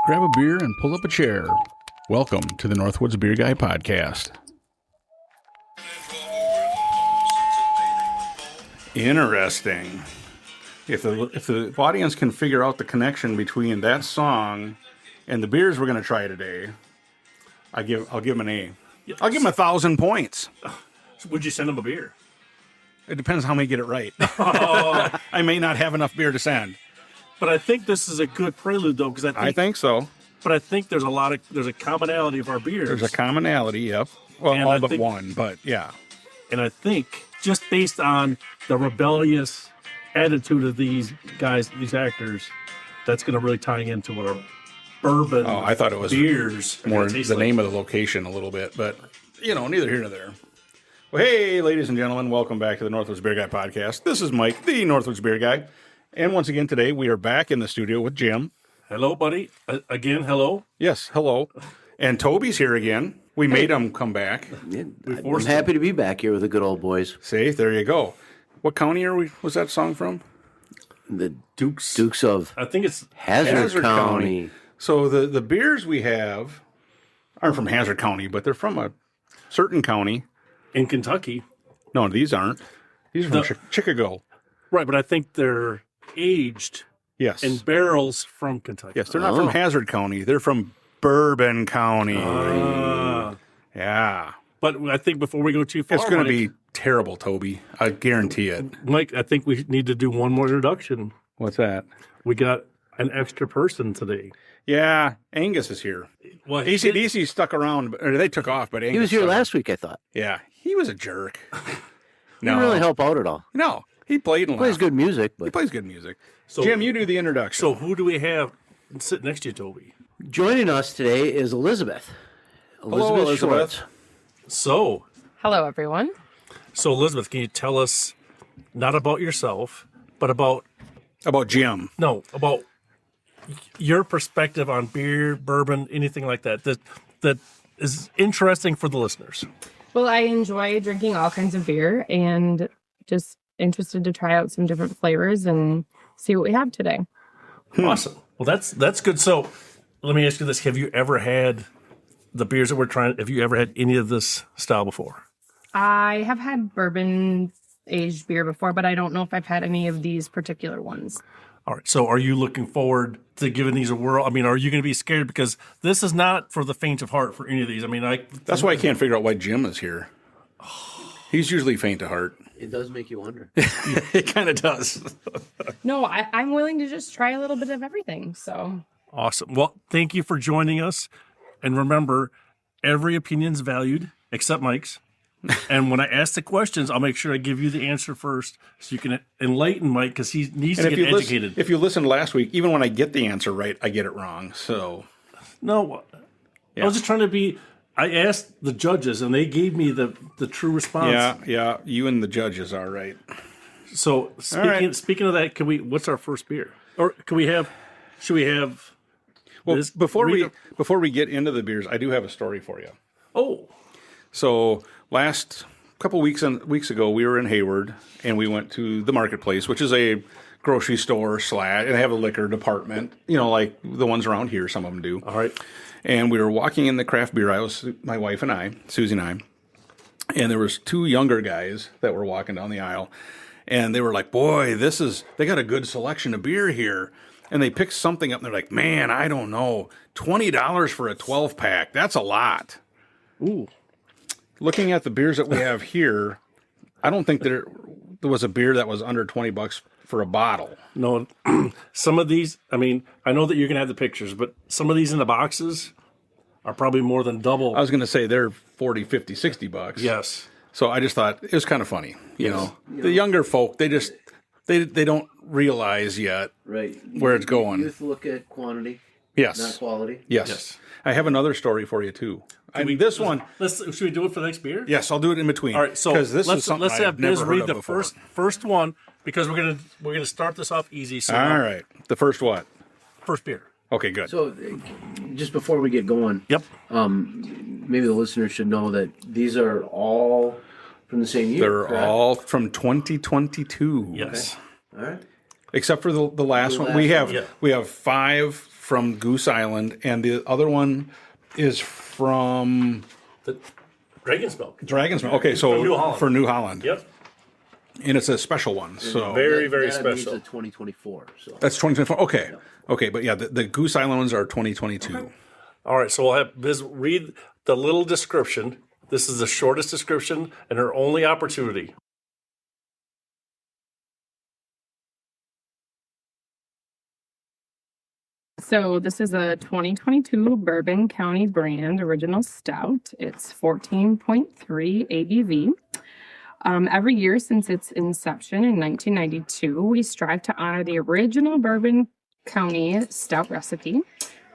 Grab a beer and pull up a chair. Welcome to the Northwoods Beer Guy Podcast. Interesting. If the audience can figure out the connection between that song and the beers we're going to try today, I'll give them an A. I'll give them 1,000 points. So would you send them a beer? It depends how many get it right. I may not have enough beer to send. But I think this is a good prelude, though, because I think so. But I think there's a commonality of our beers. There's a commonality, yep. Well, And all but one, but yeah. And I think just based on the rebellious attitude of these guys, these actors, that's going to really tie into what our bourbon I thought it was beers more taste the like. name of the location a little bit, but neither here nor there. Well, hey, ladies and gentlemen, welcome back to the Northwoods Beer Guy Podcast. This is Mike, the Northwoods Beer Guy, and once again today we are back in the studio with Jim. Hello, buddy. Again, hello. Yes, hello. And Toby's here again. We made him come back. Yeah, I'm happy to be back here with the good old boys. See, there you go. What county was that song from? The Dukes of I think it's Hazard County. So the beers we have aren't from Hazard County, but they're from a certain county. in Kentucky. No, these aren't. These are from Chicago. Right, but I think they're aged Yes. in barrels from Kentucky. Yes, they're not from Hazard County. They're from Bourbon County. Yeah. But I think before we go too far, It's going to Mike, be terrible, Toby. I guarantee it. Mike, I think we need to do one more introduction. What's that? We got an extra person today. Yeah, Angus is here. Well, ACDC stuck around, or they took off, but Angus He was here stuck. last week, I thought. Yeah, he was a jerk. He didn't really help out at all. No, he played and Plays laughed. good music, He but plays good music. So- Jim, you do the introduction. So who do we have sitting next to you, Toby? joining us today is Elizabeth. Hello, Elizabeth. Schwartz. So Hello, everyone. Elizabeth, can you tell us not about yourself, but about Jim. your perspective on beer, bourbon, anything like that that is interesting for the listeners? Well, I enjoy drinking all kinds of beer and just interested to try out some different flavors and see what we have today. Awesome. Well, that's good. So let me ask you this: have you ever had the beers that we're trying? Have you ever had any of this style before? I have had bourbon aged beer before, but I don't know if I've had any of these particular ones. All right. So are you looking forward to giving these a whirl? I mean, are you going to be scared? Because this is not for the faint of heart for any of these. I mean, That's why I can't figure out why Jim is here. He's usually faint of heart. It does make you wonder. It kind of does. No, I'm willing to just try a little bit of everything. So Awesome. Well, thank you for joining us. And remember, every opinion's valued except Mike's. And when I ask the questions, I'll make sure I give you the answer first so you can enlighten Mike because he needs to get educated. If you listened last week, even when I get the answer right, I get it wrong. So No, I was just trying to be. I asked the judges, and they gave me the true response. yeah, you and the judges are right. So speaking of that, can we? What's our first beer? Or can we have? Should we have? Well, this? before we get into the beers, I do have a story for you. Oh, So last couple weeks ago, we were in Hayward, and we went to the marketplace, which is a grocery store / and they have a liquor department. Like the ones around here. Some of them do. all right. And we were walking in the craft beer aisle, my wife and I, Susie and I, and there was two younger guys that were walking down the aisle, and they were like, boy, they got a good selection of beer here. And they picked something up, and they're like, man, I don't know, $20 for a 12-pack, that's a lot. Ooh. Looking at the beers that we have here, I don't think there was a beer that was under $20 for a bottle. No, some of these. I mean, I know that you're gonna have the pictures, but some of these in the boxes are probably more than double. I was going to say they're $40, $50, $60. Yes. So I just thought it was kind of funny, you know. The younger folk, they don't realize yet Right. where it's going. Youth look at quantity, Yes. not quality. Yes. I have another story for you too. This one, Should we do it for the next beer? yes, I'll do it in between. All right, so because this let's is something have I've never Biz heard read of the before. first one because we're gonna start this off easy. So All right, the first what? first beer. Okay, good. So, just before we get going, Yep. maybe the listeners should know that these are all from the same year. They're correct? all from 2022. Yes. All right. Except for the last one. We last have one. Yeah. we have 5 from Goose Island, and the other one is from The Dragon's Milk. Dragon's Milk. Okay, so From New Holland. for New Holland. Yep. And it's a special one. So Very, very that means special. a 2024. So that's 2024. Okay. Okay, but yeah, the Goose Island ones are 2022. All right, so we'll have Biz read the little description. This is the shortest description and her only opportunity. So this is a 2022 Bourbon County brand original stout. It's 14.3 ABV. Every year since its inception in 1992, we strive to honor the original Bourbon County stout recipe.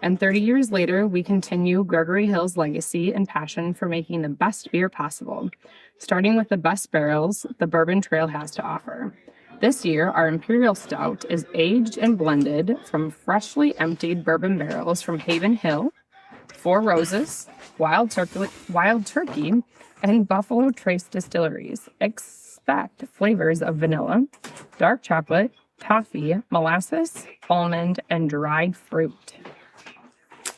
And 30 years later, we continue Gregory Hill's legacy and passion for making the best beer possible, starting with the best barrels the Bourbon Trail has to offer. This year, our Imperial Stout is aged and blended from freshly emptied bourbon barrels from Haven Hill, Four Roses, Wild Turkey, and Buffalo Trace distilleries. Expect flavors of vanilla, dark chocolate, toffee, molasses, almond, and dried fruit.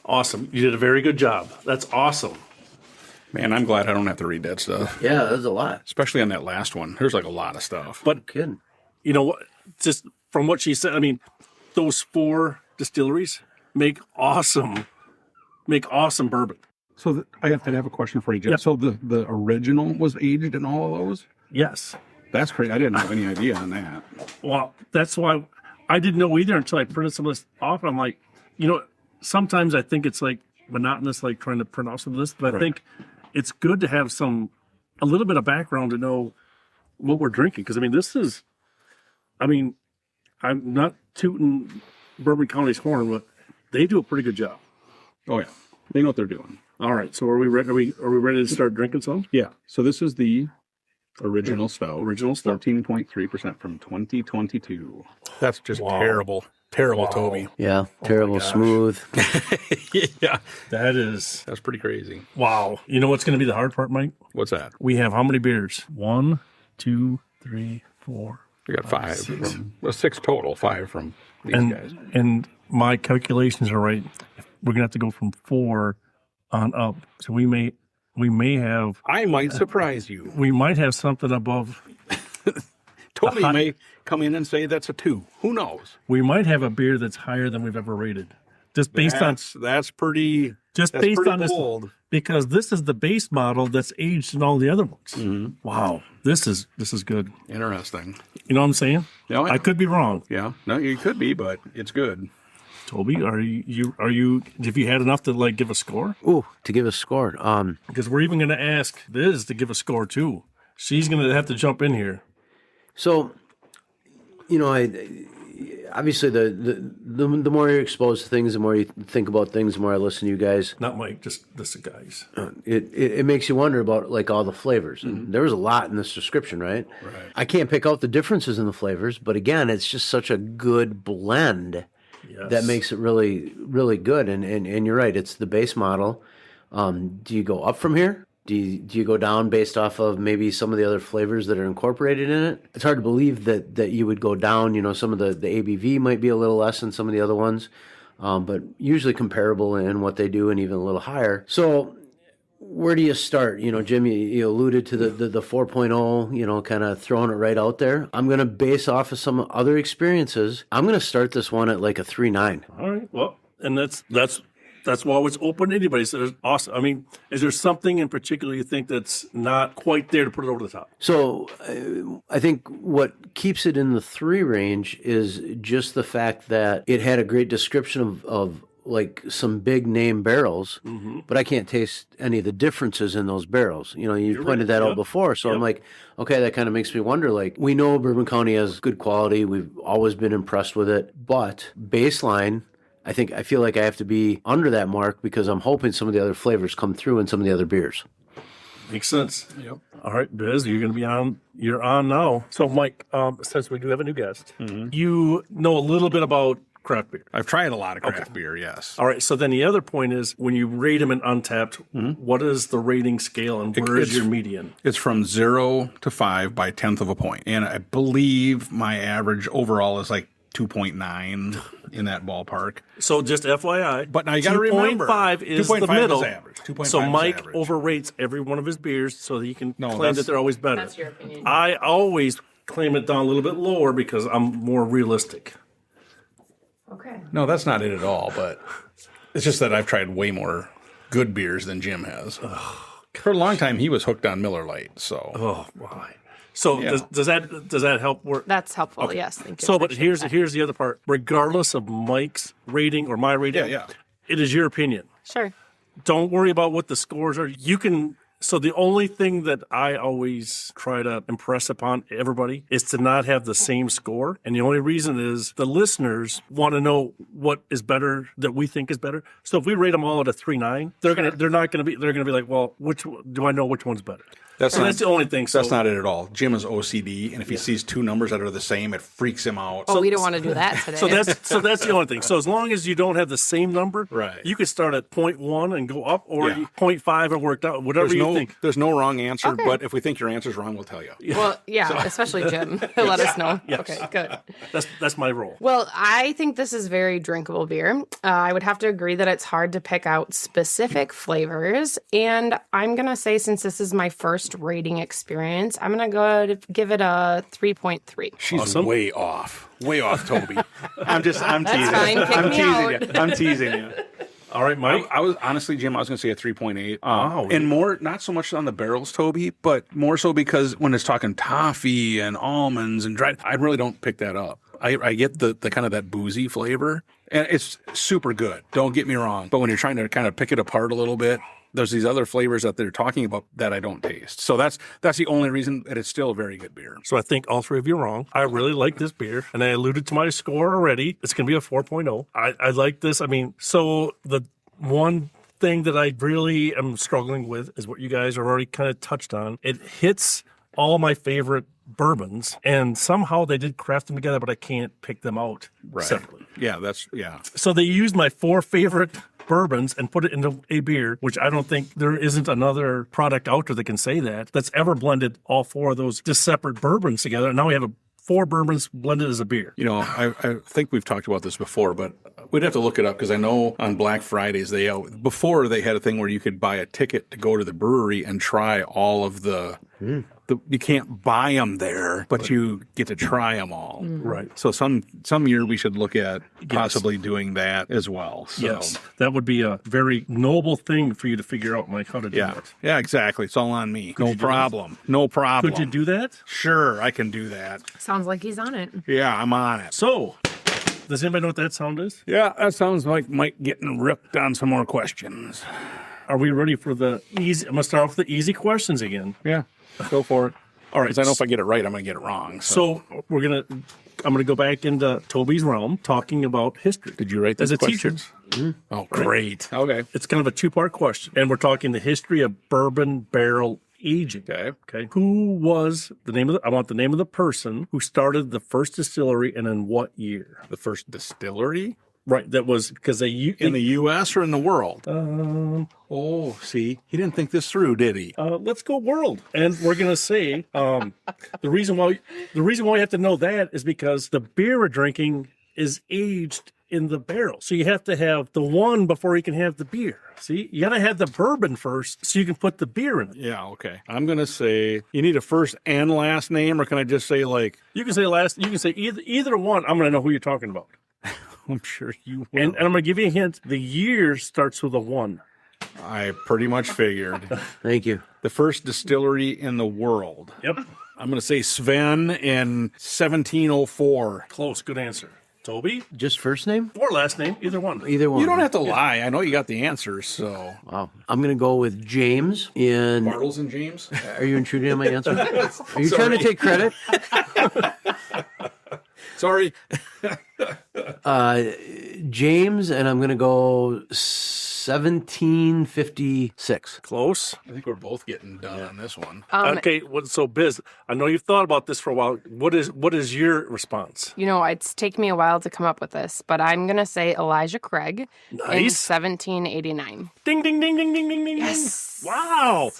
Awesome. You did a very good job. That's awesome. Man, I'm glad I don't have to read that stuff, yeah, that's a lot. especially on that last one. There's like a lot of stuff. But Kidding. you know what? Just from what she said, I mean, those 4 distilleries make awesome bourbon. So I'd have a question for you, Jim. Yep. So the original was aged in all of those? Yes. That's crazy. I didn't have any idea on that. Well, that's why I didn't know either until I printed some of this off. I'm like, sometimes I think it's like monotonous, like trying to print off some of this, but I Right. think it's good to have a little bit of background to know what we're drinking. Because I'm not tooting Bourbon County's horn, but they do a pretty good job. Oh yeah, they know what they're doing. All right, so are we ready? Are we ready to start drinking some? Yeah. So this is the original stout. Original stout. 14.3% from 2022. That's just Wow. terrible, Toby. Yeah, terrible gosh. smooth. Yeah, That's pretty crazy. wow. You know what's going to be the hard part, Mike? What's that? We have how many beers? 1, 2, 3, 4. We got 5 6 total. 5 from these guys. And my calculations are right. We're gonna have to go from 4 on up. So we may have I might surprise you. we might have something above. Toby may come in and say that's a 2. Who knows? We might have a beer that's higher than we've ever rated, just based That's pretty. just That's based pretty on this, bold. because this is the base model that's aged in all the other ones. Mm-hmm. Wow, this is good. Interesting. You know what I'm saying? Yeah, I could be wrong. Yeah, no, you could be, but it's good. Toby, are you? Have you had enough to give a score? Ooh, to give a score. Because we're even going to ask Biz to give a score too. She's going to have to jump in here. So, I obviously the more you're exposed to things, the more you think about things, the more I listen to you guys. Not Mike, just the guys. It makes you wonder about all the flavors. And there was a lot in this description, right? Right. I can't pick out the differences in the flavors, but again, it's just such a good blend Yes. that makes it really, really good. And you're right, it's the base model. Do you go up from here? Do you go down based off of maybe some of the other flavors that are incorporated in it? It's hard to believe that you would go down. Some of the ABV might be a little less than some of the other ones, but usually comparable in what they do and even a little higher. So where do you start? Jim, you alluded to the 4.0, kind of throwing it right out there. I'm going to base off of some other experiences. I'm going to start this one at like a 3.9. All right. Well, and that's why it's open to anybody. So there's awesome. Is there something in particular you think that's not quite there to put it over the top? So I think what keeps it in the 3 range is just the fact that it had a great description of like some big name barrels, but I can't taste any of the differences in those barrels. You pointed that out before. So I'm like, okay, that kind of makes me wonder, we know Bourbon County has good quality. We've always been impressed with it, but baseline, I feel like I have to be under that mark because I'm hoping some of the other flavors come through in some of the other beers. Makes sense. Yep. All right, Biz, you're going to be on. You're on now. So, Mike, since we do have a new guest, you know a little bit about craft beer. I've tried a lot of craft beer, yes. All right. So then the other point is when you rate them in Untapped, what is the rating scale and where is your median? It's from 0 to 5 by 1/10 of a point. And I believe my average overall is like 2.9. in that ballpark. So just FYI. But now you got to remember, 2.5 is 2.5 the middle. is average. 2.5 so is Mike average. overrates every one of his beers so that he can claim that's- that they're always better. That's your opinion. I always claim it down a little bit lower because I'm more realistic. Okay. No, that's not it at all. But it's just that I've tried way more good beers than Jim has. For a long time, he was hooked on Miller Lite. So Oh, why? So Yeah. does that help work? That's helpful. Yes. Thank you. So, but Appreciate here's the other part. Regardless of Mike's rating or my rating, yeah. it is your opinion. that. Sure. Don't worry about what the scores are. You can. So the only thing that I always try to impress upon everybody is to not have the same score. And the only reason is the listeners want to know what is better that we think is better. So if we rate them all at a 3.9, they're gonna be like, well, do I know which one's better? That's So not that's the only thing. So that's not it at all. Jim is OCD, and if he sees two numbers that are the same, it freaks him out. Oh, we don't want to do that today. So that's the only thing. So as long as you don't have the same number, Right. you could start at 0.1 and go up, or Yeah. 0.5 and worked out. Whatever There's you think. there's no wrong answer, Okay. but if we think your answer's wrong, we'll tell you. well, yeah, especially Jim. He'll let us know. Yes. Okay, good. That's my role. Well, I think this is very drinkable beer. I would have to agree that it's hard to pick out specific flavors. And I'm going to say, since this is my first rating experience, I'm going to go to give it a 3.3. She's Awesome. way off, Toby. I'm teasing. fine. Kick I'm me teasing out. you. I'm teasing you. All right, Mike. I was honestly, Jim, I was going to say a 3.8. Oh, and more, not so much on the barrels, Toby, but more so because when it's talking toffee and almonds and dry, I really don't pick that up. I get the kind of that boozy flavor, and it's super good. Don't get me wrong. But when you're trying to kind of pick it apart a little bit, there's these other flavors that they're talking about that I don't taste. So that's the only reason that it's still a very good beer. So I think all three of you are wrong. I really like this beer, and I alluded to my score already. It's going to be a 4.0. I like this. I mean, so the one thing that I really am struggling with is what you guys are already kind of touched on. It hits all my favorite bourbons, and somehow they did craft them together, but I can't pick them out separately. Yeah, So they used my 4 favorite bourbons and put it into a beer, which I don't think there isn't another product out there that can say that's ever blended all 4 of those just separate bourbons together. And now we have 4 bourbons blended as a beer. You know, I think we've talked about this before, but we'd have to look it up because I know on Black Fridays before they had a thing where you could buy a ticket to go to the brewery and try all of the you can't buy them there, but you get to try them all. Right. So some year we should look at possibly doing that as well. So, Yes. That would be a very noble thing for you to figure out, Mike, how to do Yeah. that. Yeah, exactly. It's all on me. No you do problem. No problem. Could you do that? Sure, I can do that. Sounds like he's on it. Yeah, I'm on it. So, does anybody know what that sound is? Yeah, that sounds like Mike getting ripped on some more questions. Are we ready for the easy? I'm going to start off with the easy questions again. Yeah, go for it. All right. Because I know if I get it right, I'm going to get it wrong. So I'm going to go back into Toby's realm talking about history. Did you write As these a teacher. questions? Oh, great. Okay. It's kind of a 2-part question. And we're talking the history of bourbon barrel aging. Okay. Who was I want the name of the person who started the first distillery and in what year? The first distillery? Right. That was because In the U.S. or in the world? See, he didn't think this through, did he? let's go world. And we're going to say the reason why you have to know that is because the beer we're drinking is aged in the barrel. So you have to have the one before you can have the beer. See, you got to have the bourbon first so you can put the beer in it. Yeah, okay. I'm going to say, you need a first and last name, or can I just say, like, You can say either one. I'm going to know who you're talking about. I'm sure you will. And I'm going to give you a hint. The year starts with a 1. I pretty much figured. Thank you. The first distillery in the world. Yep. I'm going to say Sven in 1704. Close. Good answer. Toby? Just first name? Or last name. Either one. Either one. You don't have to lie. I know you got the answers, so. Wow. I'm going to go with James in. Bartles and James? Are you intruding on my answer? Are you trying to take credit? Sorry. James, and I'm going to go 1756. Close. I think we're both getting done on this one. Okay, so Biz, I know you've thought about this for a while. What is your response? You know, it's taken me a while to come up with this, but I'm going to say Elijah Craig in Nice. 1789. Ding, ding, ding, ding, ding, ding, ding. Yes. Wow.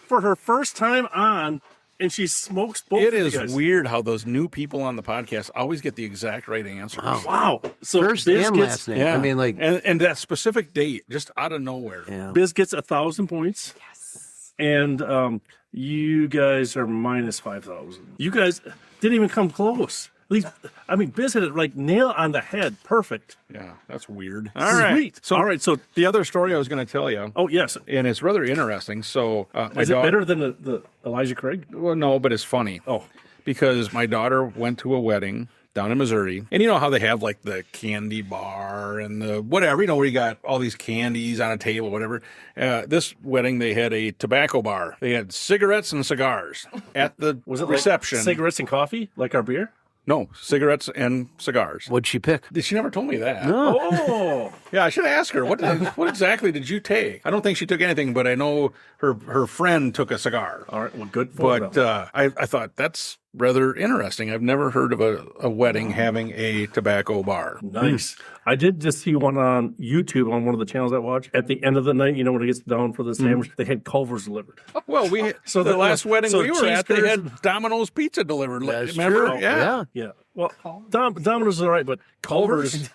For her first time on, and she smokes both. It of you is guys. weird how those new people on the podcast always get the exact right answer. Wow. So First Biz and gets, last name. I mean, like, and that specific date, just out of nowhere. yeah. Biz gets 1,000 points. Yes. And you guys are minus 5,000. You guys didn't even come close. At least, I mean, Biz hit it like nail on the head. Perfect. Yeah, that's weird. All right. Sweet. So, All right. So, the other story I was going to tell you, oh, yes. and it's rather interesting. So, my Is it daughter, better than the Elijah Craig? well, no, but it's funny. Oh, Because my daughter went to a wedding down in Missouri, and you know how they have like the candy bar and the whatever, where you got all these candies on a table, whatever. This wedding, they had a tobacco bar. They had cigarettes and cigars at the was it reception. like cigarettes and coffee, like our beer? No, cigarettes and cigars. What'd she pick? She never told me that. Oh, Yeah, I should ask her. What exactly did you take? I don't think she took anything, but I know her friend took a cigar. all right. Well, good for But them. I thought that's rather interesting. I've never heard of a wedding having a tobacco bar. Nice. I did just see one on YouTube on one of the channels I watch. At the end of the night, when it gets down for the sandwich, they had Culver's delivered. Well, so the last wedding we were at, they had Domino's pizza delivered. That's Remember? true. Yeah. Yeah. Well, Domino's is all right, but Culver's,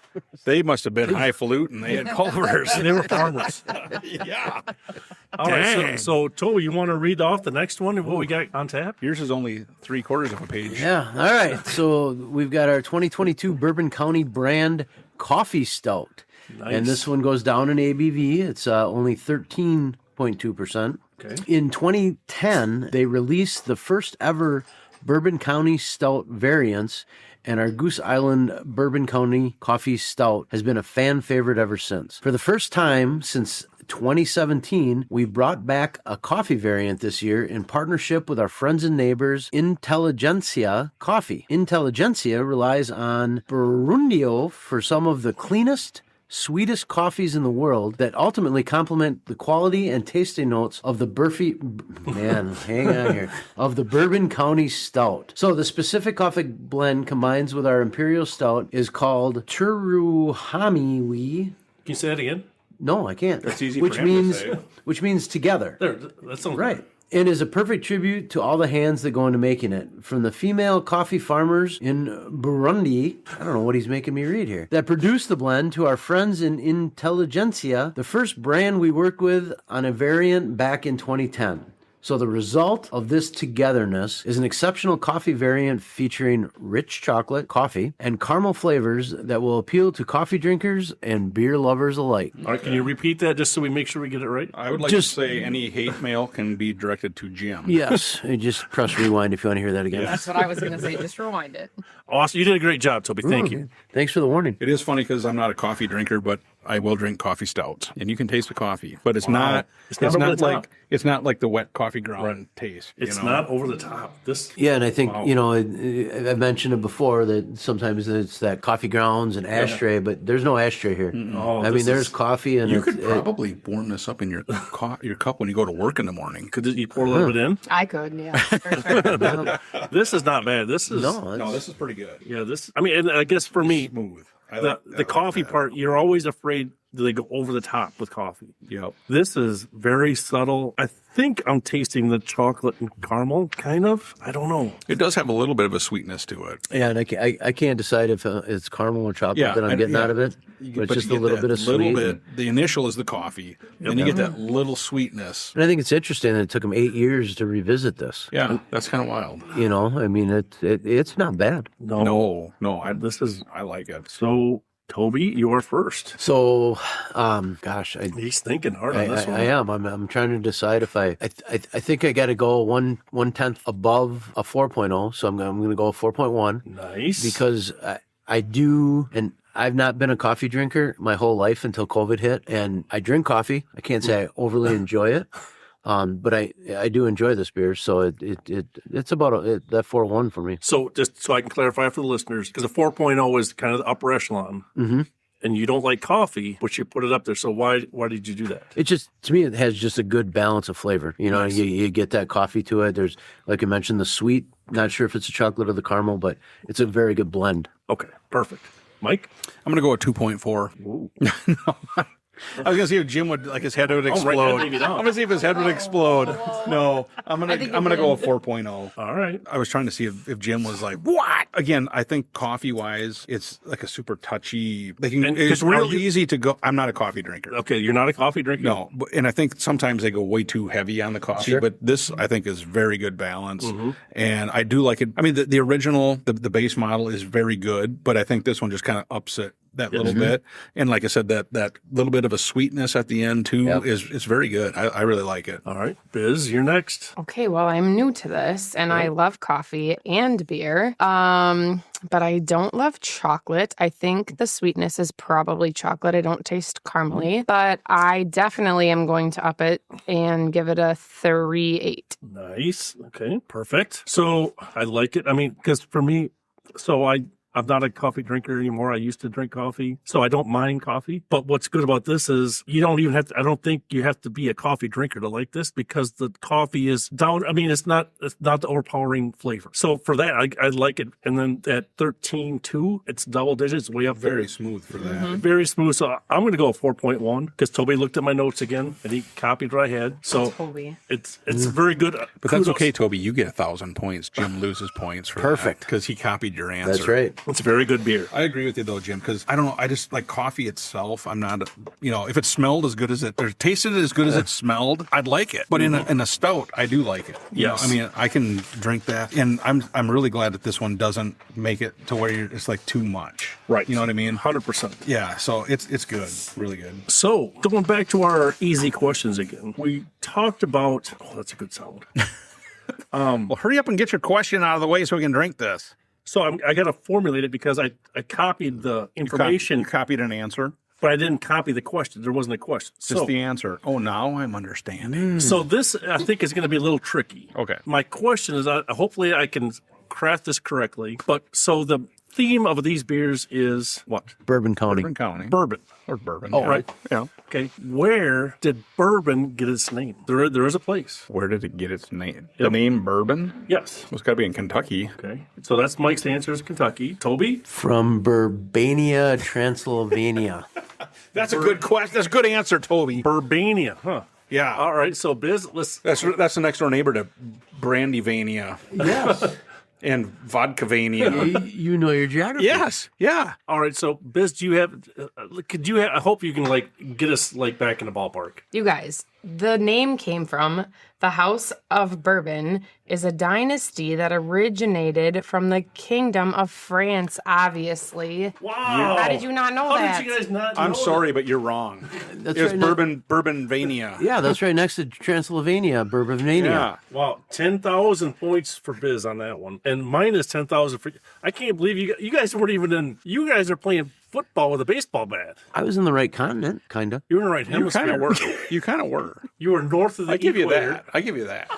They must have been highfalutin. They had Culver's. they were farmers. Yeah. All right. Dang. So Toby, you want to read off the next one and what we got on tap? Yours is only 3/4 of a page. Yeah. All right. So we've got our 2022 Bourbon County brand coffee stout. Nice. And this one goes down in ABV. It's only 13.2%. Okay. In 2010, they released the first ever Bourbon County stout variants, and our Goose Island Bourbon County coffee stout has been a fan favorite ever since. For the first time since 2017, we brought back a coffee variant this year in partnership with our friends and neighbors Intelligentsia Coffee. Intelligentsia relies on Burundi for some of the cleanest, sweetest coffees in the world that ultimately complement the quality and tasting notes of the of the Bourbon County Stout. So the specific coffee blend combines with our Imperial Stout is called Churuhamiwi. Can you say that again? No, I can't. That's easy for him to say. Which means together. There, that sounds Right. And is a perfect tribute to all the hands that go into making it. From the female coffee farmers in Burundi, I don't know what he's making me read here, that produced the blend, to our friends in Intelligentsia, the first brand we worked with on a variant back in 2010. So the result of this togetherness is an exceptional coffee variant featuring rich chocolate, coffee, and caramel flavors that will appeal to coffee drinkers and beer lovers alike. All right, can you repeat that just so we make sure we get it right? I would like Just- to say any hate mail can be directed to Jim. Yes, and just press rewind if you want to hear that again. That's what I was going to say. Just rewind it. Awesome. You did a great job, Toby. Thank you. Thanks for the warning. It is funny because I'm not a coffee drinker, but I will drink coffee stouts, and you can taste the coffee, but it's not. It's not over the top. It's not like the wet coffee ground taste. It's not over the top. This Yeah, and I think, I've mentioned it before that sometimes it's that coffee grounds and ashtray, but there's no ashtray here. Oh, I this mean, there's is- coffee and You it's- could probably warm this up in your your cup when you go to work in the morning. could you pour a little bit in? I could, yeah. For sure. This is not bad. This is No, this is pretty good. yeah. This I mean, and I guess for me, Smooth. the coffee part, you're always afraid that they go over the top with coffee. Yep. This is very subtle. I think I'm tasting the chocolate and caramel, kind of. I don't know. It does have a little bit of a sweetness to it. yeah, and I can't decide if it's caramel or chocolate that I'm getting out of it, but it's just a you get little that bit of little sweet. bit. The initial is the coffee, then you get that little sweetness. And I think it's interesting that it took them 8 years to revisit this. Yeah, that's kind of wild. You know, I mean, it's not bad. No, This is I like it. so. Toby, you are first. So, gosh, He's thinking hard on this one. I am. I'm trying to decide if I think I got to go 1/10 above a 4.0. So I'm going to go 4.1 Nice. because I do, and I've not been a coffee drinker my whole life until COVID hit, and I drink coffee. I can't say I overly enjoy it. But I do enjoy this beer, so it's about that 4.1 for me. So just so I can clarify for the listeners, because the 4.0 is kind of the upper echelon, and you don't like coffee, but you put it up there. So why did you do that? It just, to me, it has just a good balance of flavor. You know, Nice. you get that coffee to it. There's, like I mentioned, the sweet. Not sure if it's the chocolate or the caramel, but it's a very good blend. Okay, perfect. Mike? I'm going to go with 2.4. I was gonna see if Jim would like his head would right, explode. maybe not. I'm gonna see if his head would explode. No, I'm gonna go with 4.0. All right. I was trying to see if Jim was like, what? Again, I think coffee wise, it's like a super touchy. It's real easy to go. I'm not a coffee drinker. Okay, you're not a coffee drinker? No, and I think sometimes they go way too heavy on the coffee, but this I think is very good balance, and I do like it. I mean, the original, the base model is very good, but I think this one just kind of ups it that little bit, and like I said, that little bit of a sweetness at the end too is very good. I really like it. All right, Biz, you're next. Okay, well, I'm new to this and I love coffee and beer. But I don't love chocolate. I think the sweetness is probably chocolate. I don't taste caramely, but I definitely am going to up it and give it a 3.8. Nice. Okay, perfect. So I like it. I mean, because for me, I'm not a coffee drinker anymore. I used to drink coffee, so I don't mind coffee. But what's good about this is you don't even have to, I don't think you have to be a coffee drinker to like this because the coffee is down. I mean, it's not the overpowering flavor. So for that, I like it. And then at 13.2, it's double digits, way up there. Very smooth for that. Very smooth. So I'm going to go 4.1 because Toby looked at my notes again and he copied what I had. So Toby. it's very good. But that's okay, Toby. You get 1,000 points. Jim loses points for Perfect. because he copied your answer. That's right. It's a very good beer. I agree with you though, Jim, because I don't know. I just like coffee itself. I'm not, if it smelled as good as it, or tasted as good as it smelled, I'd like it. But in a stout, I do like it. Yes. I mean, I can drink that, and I'm really glad that this one doesn't make it to where it's like too much. Right. You know what I mean? 100%. Yeah. So it's good, really good. So, going back to our easy questions again, we talked about. Oh, that's a good sound. Well, hurry up and get your question out of the way so we can drink this. So I got to formulate it because I copied the information, You copied an answer. but I didn't copy the question. There wasn't a question. Just the answer. Oh, now I'm understanding. So this, I think, is going to be a little tricky. Okay. My question is, hopefully I can craft this correctly. But so the theme of these beers is what? Bourbon County. Bourbon County. Bourbon. Or bourbon. Oh, yeah. right. Yeah. Okay. Where did bourbon get its name? There is a place. Where did it get its name? The name bourbon? Yes. Well, it's got to be in Kentucky. Okay. So that's Mike's answer is Kentucky. Toby? From Burbania, Transylvania. That's a good question. That's a good answer, Toby. Burbania. Huh. Yeah. All right. So Biz, let's. That's the next door neighbor to Brandyvania Yes. and Vodkavania. You know your geography. Yes. Yeah. All right. So Biz, do you have? I hope you can get us back in the ballpark. You guys, the name came from the House of Bourbon is a dynasty that originated from the Kingdom of France, obviously. Wow. How did you not know How that? did you guys not? I'm know sorry, but you're wrong. That's It was right Bourbonvania. Yeah, that's right next to Transylvania, Bourbonvania. Yeah. That? Wow, 10,000 points for Biz on that one, and minus 10,000 for. I can't believe you guys weren't even in. You guys are playing football with a baseball bat. I was in the right continent, kind of. You were in the right You kind hemisphere. of were. You kind of were. You were north of the I give you equator. that. I give you that.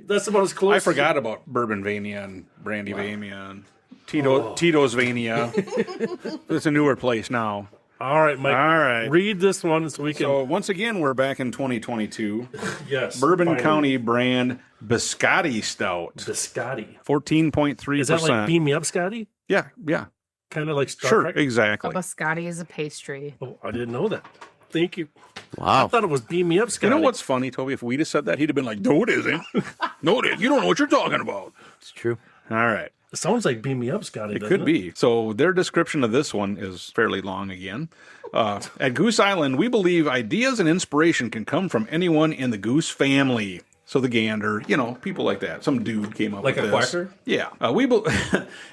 That's about as close. I forgot about Bourbonvania and Brandyvania and Titosvania. It's a newer place now. All right, Mike. All right. Read this one so we can. So once again, we're back in 2022. Yes. Bourbon finally. County brand Biscotti Stout, Biscotti. 14.3%. Is that like Beam Me Up, Scotty? Yeah, yeah. Kind of like Star Sure, Trek? exactly. A biscotti is a pastry. Oh, I didn't know that. Thank you. I Wow. thought it was Beam Me Up, You Scotty. know what's funny, Toby? If we'd have said that, he'd have been like, no, it isn't. No, it isn't. You don't know what you're talking about. It's true. All right. It sounds like Beam Me Up, Scotty. It could be. So their description of this one is fairly long again. At Goose Island, we believe ideas and inspiration can come from anyone in the goose family. So the gander, people like that. Some dude came up Like with a this. quacker? Yeah.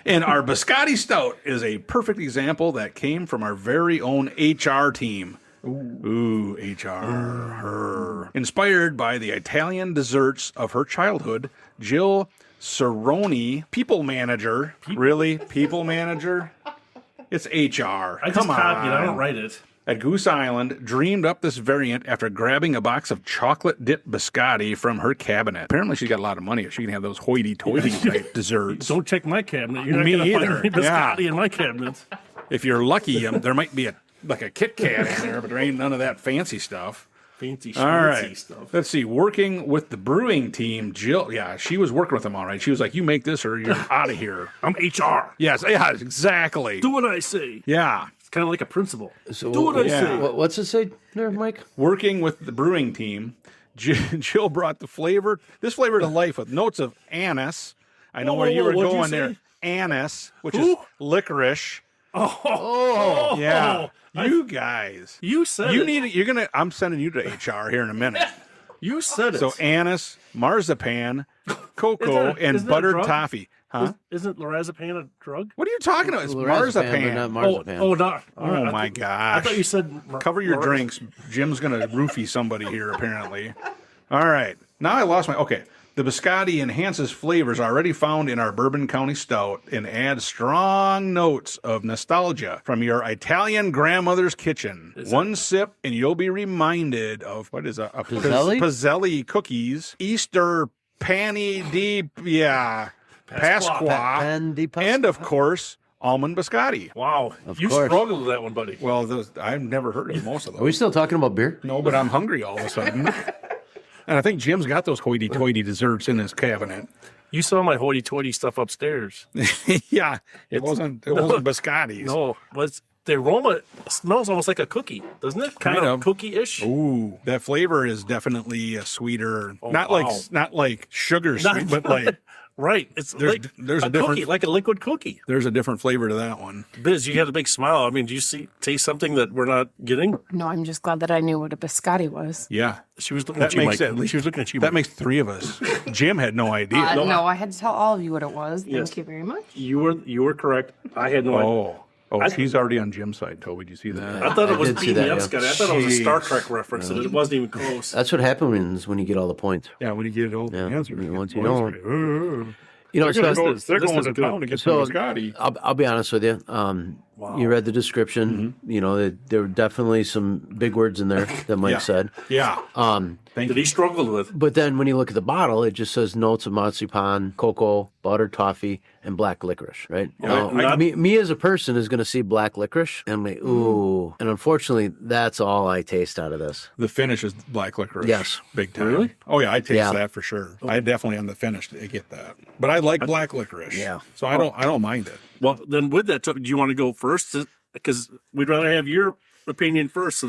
And our Biscotti Stout is a perfect example that came from our very own HR team. Ooh, HR. Inspired by the Italian desserts of her childhood, Jill Cerrone, people manager. Really? People manager? It's HR. I just copied it. I don't write it. At Goose Island, dreamed up this variant after grabbing a box of chocolate-dipped biscotti from her cabinet. Apparently, she's got a lot of money if she can have those hoity-toity type desserts. Don't check my cabinet. You're not Me going to find either. any Biscotti Yeah. in my cabinet. If you're lucky, there might be a Kit Kat in there, but there ain't none of that fancy stuff. Fancy, All schmancy right. stuff. Let's see. Working with the brewing team, Jill. Yeah, she was working with them all right. She was like, "You make this, or you're out of here." I'm HR. Yes. Yeah. Exactly. Do what I say. Yeah. It's kind of like a principle. So Do what I yeah. say. What's it say there, Mike? Working with the brewing team, Jill brought this flavor to life with notes of anise. I know where you were what'd you going say? there. Anise, which is licorice. Oh, Yeah. You guys. You said it. I'm sending you to HR here in a minute. You said it. So anise, marzipan, cocoa, Isn't and that a buttered drug? toffee. Huh? Isn't lorazepam a drug? What are you talking about? It's Lorazepam, but not marzipan. marzipan. Not. Oh my I gosh. thought you said Cover your drinks. Jim's going to roofie somebody here, apparently. All right. Now I lost my... Okay. The Biscotti enhances flavors already found in our Bourbon County Stout and adds strong notes of nostalgia from your Italian grandmother's kitchen. One sip and you'll be reminded of, what is a Pizzelli? Pizzelli cookies, Easter pani di... Yeah. Pasqua. Pan di Pasqua. And, of course, almond biscotti. Wow. You course. struggled with that one, buddy. Well, I've never heard of most of those. Are we still talking about beer? No, but I'm hungry all of a sudden. And I think Jim's got those hoity-toity desserts in his cabinet. You saw my hoity-toity stuff upstairs. Yeah, it wasn't biscottis. No, but the aroma smells almost like a cookie, doesn't it? Kind of cookie-ish. Ooh, that flavor is definitely a sweeter. Oh, not wow. like sugar sweet, but like Right. It's there's like a a different cookie, like a liquid cookie. there's a different flavor to that one. Biz, you had a big smile. I mean, do you taste something that we're not getting? No, I'm just glad that I knew what a biscotti was. Yeah, She was looking that at you, makes Mike. it. She was looking at you, That Mike. makes three of us. Jim had no idea. No, I had to tell all of you what it was. Thank Yes. you very much. You were correct. I had no idea. Oh, he's already on Jim's side, Toby. Did you see that? I thought it was did see beating that, me up, yeah. Scotty. I thought it was a Star Jeez. Trek reference, and it wasn't even close. That's what happens when you get all the points. Yeah, when you get all the Yeah, answers. once you don't. You know, They're going so, to town to get some biscotti. I'll be honest with you. You read the description. You know, there were definitely some big words in there that Mike Yeah. said. Yeah. Thank That you. he struggled with. But then when you look at the bottle, it just says notes of marzipan, cocoa, butter, toffee, and black licorice, right? Now, not- me as a person is going to see black licorice and I'm like, ooh. And unfortunately, that's all I taste out of this. The finish is black licorice. Yes. Big time. Really? Oh, yeah, I taste Yeah. that for sure. I definitely on the finish I get that. But I like black licorice. Yeah. So I don't mind it. Well, then with that, do you want to go first? Because we'd rather have your opinion first,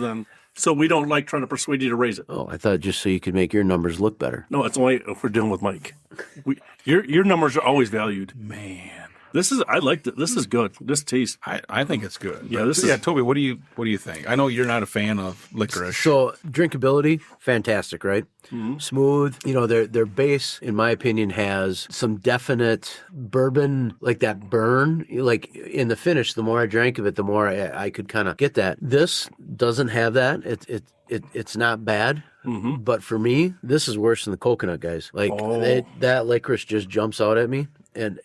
so we don't like trying to persuade you to raise it. Oh, I thought just so you could make your numbers look better. No, it's only if we're dealing with Mike. Your numbers are always valued. Man. I liked it. This is good. This tastes. I think it's good. Yeah, But, this is- yeah, Toby, what do you think? I know you're not a fan of licorice. So drinkability, fantastic, right? Smooth. You know, their base, in my opinion, has some definite bourbon, like that burn. Like in the finish, the more I drank of it, the more I could kind of get that. This doesn't have that. It's not bad. But for me, this is worse than the coconut, guys. Like that licorice just jumps out at me, and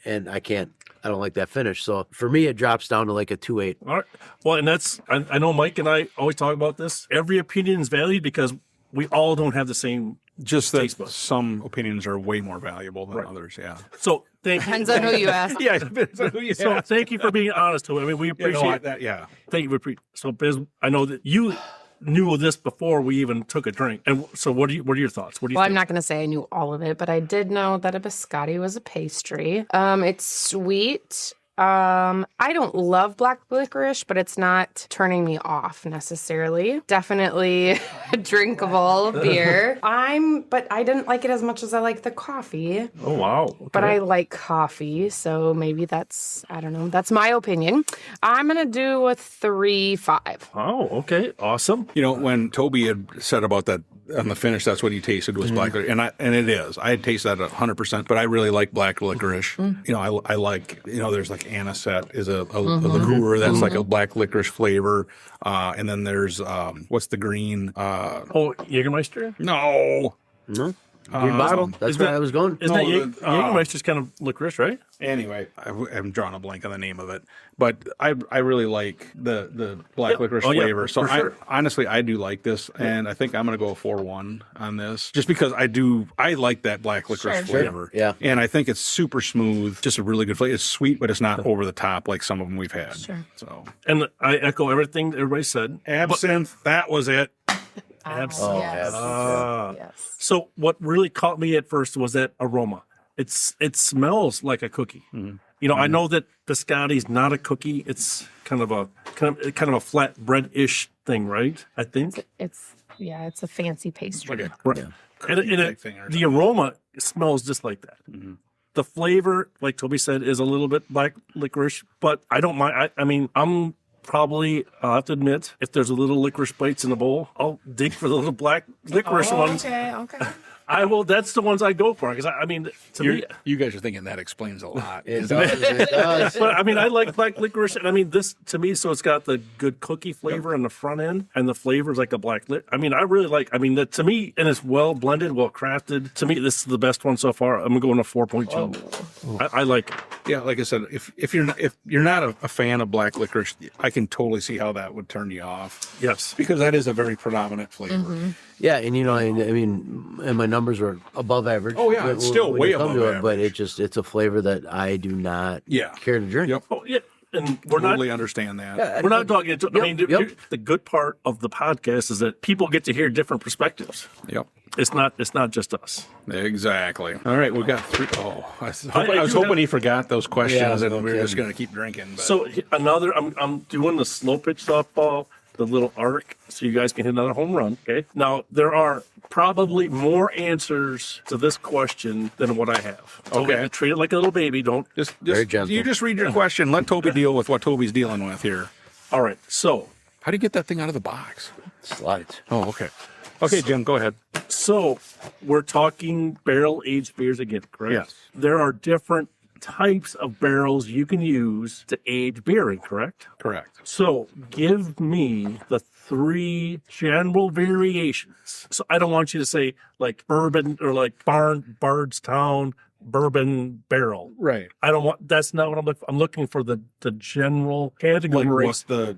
I don't like that finish. So for me, it drops down to like a 2.8. All right. Well, and I know Mike and I always talk about this. Every opinion is valued because we all don't have the same. Just that taste buds. some opinions are way more valuable than others. Yeah. So thank you. Depends on who you ask. Yeah. it depends on who you So ask. thank you for being honest to it. I mean, we Yeah, appreciate no, that. Yeah. Thank you. So Biz, I know that you knew of this before we even took a drink. And so what are your thoughts? What do you Well, I'm think? not going to say I knew all of it, but I did know that a biscotti was a pastry. It's sweet. I don't love black licorice, but it's not turning me off necessarily. Definitely a drinkable beer. But I didn't like it as much as I like the coffee. Oh, wow. Okay. But I like coffee, so maybe I don't know. That's my opinion. I'm going to do a 3.5. Oh, okay. Awesome. You know, when Toby had said about that on the finish, that's what he tasted was black licorice. And it is. I had tasted that 100%, but I really like black licorice. You know, I like, there's like anisette is a liqueur that's like a black licorice flavor. And then there's, what's the green? Oh, Jägermeister? No. Green bottle. That's Isn't where I was going. Isn't that No, Jägermeister's kind of licorice, right? Anyway, I'm drawing a blank on the name of it, but I really like the black licorice Oh, yeah, flavor. So for sure. honestly, I do like this, and I think I'm going to go 4-1 on this, just because I like that black licorice Sure. flavor. Yeah. And I think it's super smooth, just a really good flavor. It's sweet, but it's not over the top like some of them we've had. Sure. So And I echo everything that everybody said. absinthe, that was it. Absolutely. Yes. So what really caught me at first was that aroma. It smells like a cookie. You know, I know that biscotti's not a cookie. It's kind of kind of a flat bread-ish thing, right? I think. It's a fancy pastry. Okay. Right. And the aroma smells just like that. Mm-hmm. The flavor, like Toby said, is a little bit black licorice, but I don't mind. I mean, I'm probably, I'll have to admit, if there's a little licorice bites in the bowl, I'll dig for the little black licorice ones. Okay. I will. That's the ones I go for because I mean, to me, You guys are thinking that explains a lot. It does. but I mean, I like black licorice, and I mean this to me. So it's got the good cookie flavor on the front end, and the flavor is like a black lit. I mean, I really like. I mean, to me, and it's well blended, well crafted. To me, this is the best one so far. I'm going to 4.2. I like it. Yeah, like I said, if you're not a fan of black licorice, I can totally see how that would turn you off. Yes, because that is a very predominant flavor. Yeah, and I mean, and my numbers were above average. Oh, yeah, it's still when way you come above to it, but average. it's a flavor that I do not care to drink. Yep. Oh yeah, and we're Totally not. understand that. We're not talking. I mean, Yep. the good part of the podcast is that people get to hear different perspectives. Yep. It's not just us. Exactly. All right, we got three. Oh, I was do hoping have- he forgot those questions, Yeah, and we were no just kidding. going to keep drinking. But. So another, I'm doing the slow pitch softball, the little arc, so you guys can hit another home run. Okay. Now there are probably more answers to this question than what I have. So Okay. treat it like a little baby. Don't. just Very gentle. you just read your question. Let Toby deal with what Toby's dealing with here. All right. So How do you get that thing out of the box? Slides. Oh, okay. Okay, Jim, go ahead. we're talking barrel aged beers again, correct? Yes. There are different types of barrels you can use to age beer in, correct? Correct. So give me the 3 general variations. So I don't want you to say like bourbon or like Bardstown bourbon barrel. Right. I don't want. That's not what I'm looking for. I'm looking for the general Like category. what's the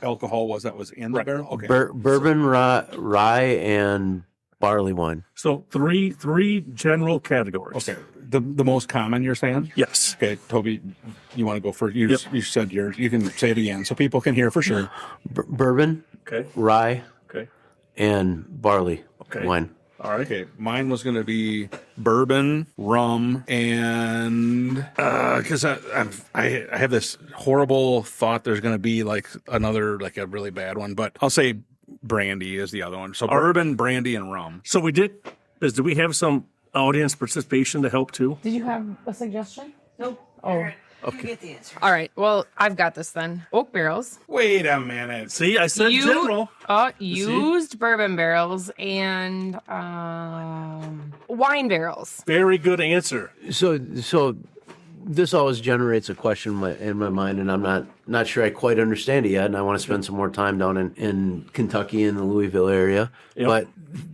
alcohol was in the barrel? Okay. Bourbon, rye, and barley wine. So three general categories. Okay. The most common, you're saying? Yes. Okay, Toby, you want to go first? You said yours. You can say it again so people can hear for sure. Bourbon, Okay. rye, Okay. and barley Okay. wine. All right. Okay, mine was going to be bourbon, rum, and because I have this horrible thought there's going to be like another like a really bad one, but I'll say brandy is the other one. So bourbon, brandy, and rum. So did we have some audience participation to help too? Did you have a suggestion? Nope. Oh. You get the answer. All right. Well, I've got this then. Oak barrels. Wait a minute. See, I said general. Used bourbon barrels and wine barrels. Very good answer. So this always generates a question in my mind, and I'm not sure I quite understand it yet, and I want to spend some more time down in Kentucky in the Louisville area. Yep. But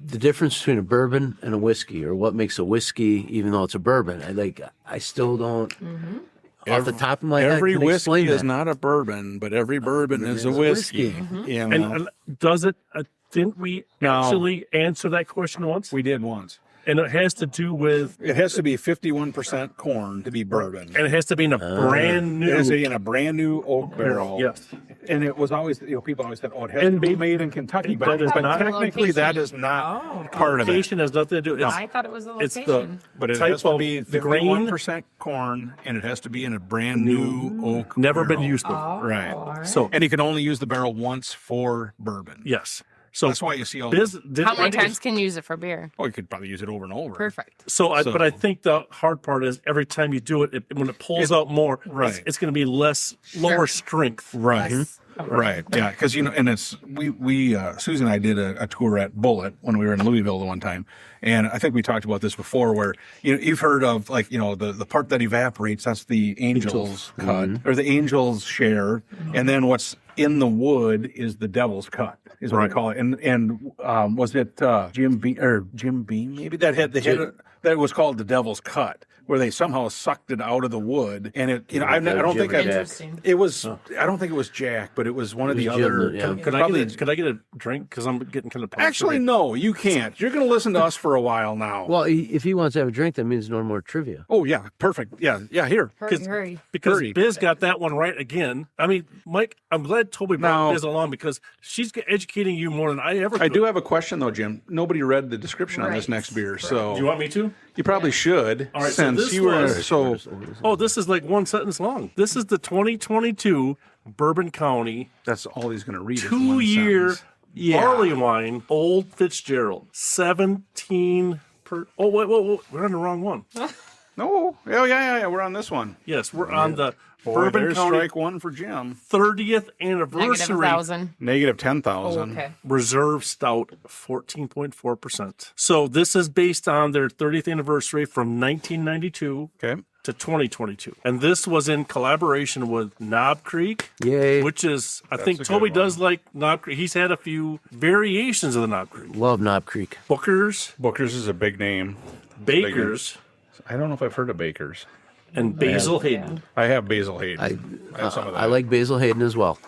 the difference between a bourbon and a whiskey, or what makes a whiskey, even though it's a bourbon, I still don't. Off the top of my head, Every can whiskey explain is that. not a bourbon, but every bourbon is a whiskey. You know? And does it? Didn't we actually answer that question once? We did once. And it has to do with, It has to be 51% corn to be bourbon. and it has to be in a brand It new. is in a brand new oak barrel. Yes. And it was always, people always said, oh, it has to be made in Kentucky. But, That is not- technically, that is not part of it. Location has nothing to do. It's, I thought it was the it's location. the But it type has to of be the grain 51% corn, and it has to be in a brand new oak never been barrel. used before. Right. So And you can only use the barrel once for bourbon. yes. So That's why you see all How many times can you use it for beer? Oh, you could probably use it over and over. Perfect. But I think the hard part is every time you do it, when it pulls out more, Right. it's going to be lower strength. Right. Right. Yeah. Because, and it's, we Susie and I did a tour at Bullet when we were in Louisville the one time. And I think we talked about this before where, you've heard of like, the part that evaporates, that's the angel's cut or the angel's share. And then what's in the wood is the devil's cut is what I call it. And was it Jim Beam maybe that had the head that was called the devil's cut, where they somehow sucked it out of the wood, and it, I don't think it was. I don't think it was Jack, but it was one of the other. yeah. Could I get a drink? Because I'm getting kind of pumped. Actually, no, you can't. You're going to listen to us for a while now. Well, if he wants to have a drink, that means no more trivia. Oh yeah, perfect. Yeah, here. Hurry. Because Hurry. Biz got that one right again. I mean, Mike, I'm glad Toby brought Now- Biz along because she's educating you more than I ever I could. do have a question though, Jim. Nobody read the description on this Right. next beer, so Do you want me to? you probably should. All right, so since this you were was- so. Oh, this is like one sentence long. This is the 2022 Bourbon County That's all he's going to read. is 2-year one sentence. barleywine, Old Fitzgerald, 17 per. Oh wait, we're on the wrong one. No. Oh, yeah. We're on this one. Yes, we're on the Boy, Bourbon there's County strike one for Jim. 30th Negative anniversary 1,000. Negative Oh, 10,000. okay. reserve stout, 14.4%. So this is based on their 30th anniversary from 1992 Okay. to 2022. And this was in collaboration with Knob Creek, Yay. which is, I That's think a good Toby one. does like Knob Creek. He's had a few variations of the Knob Creek. Love Knob Creek. Booker's, Booker's is a big name. Baker's, I don't know if I've heard of Baker's. and Basil Hayden. I have Basil Hayden. I have some of that. I like Basil Hayden as well.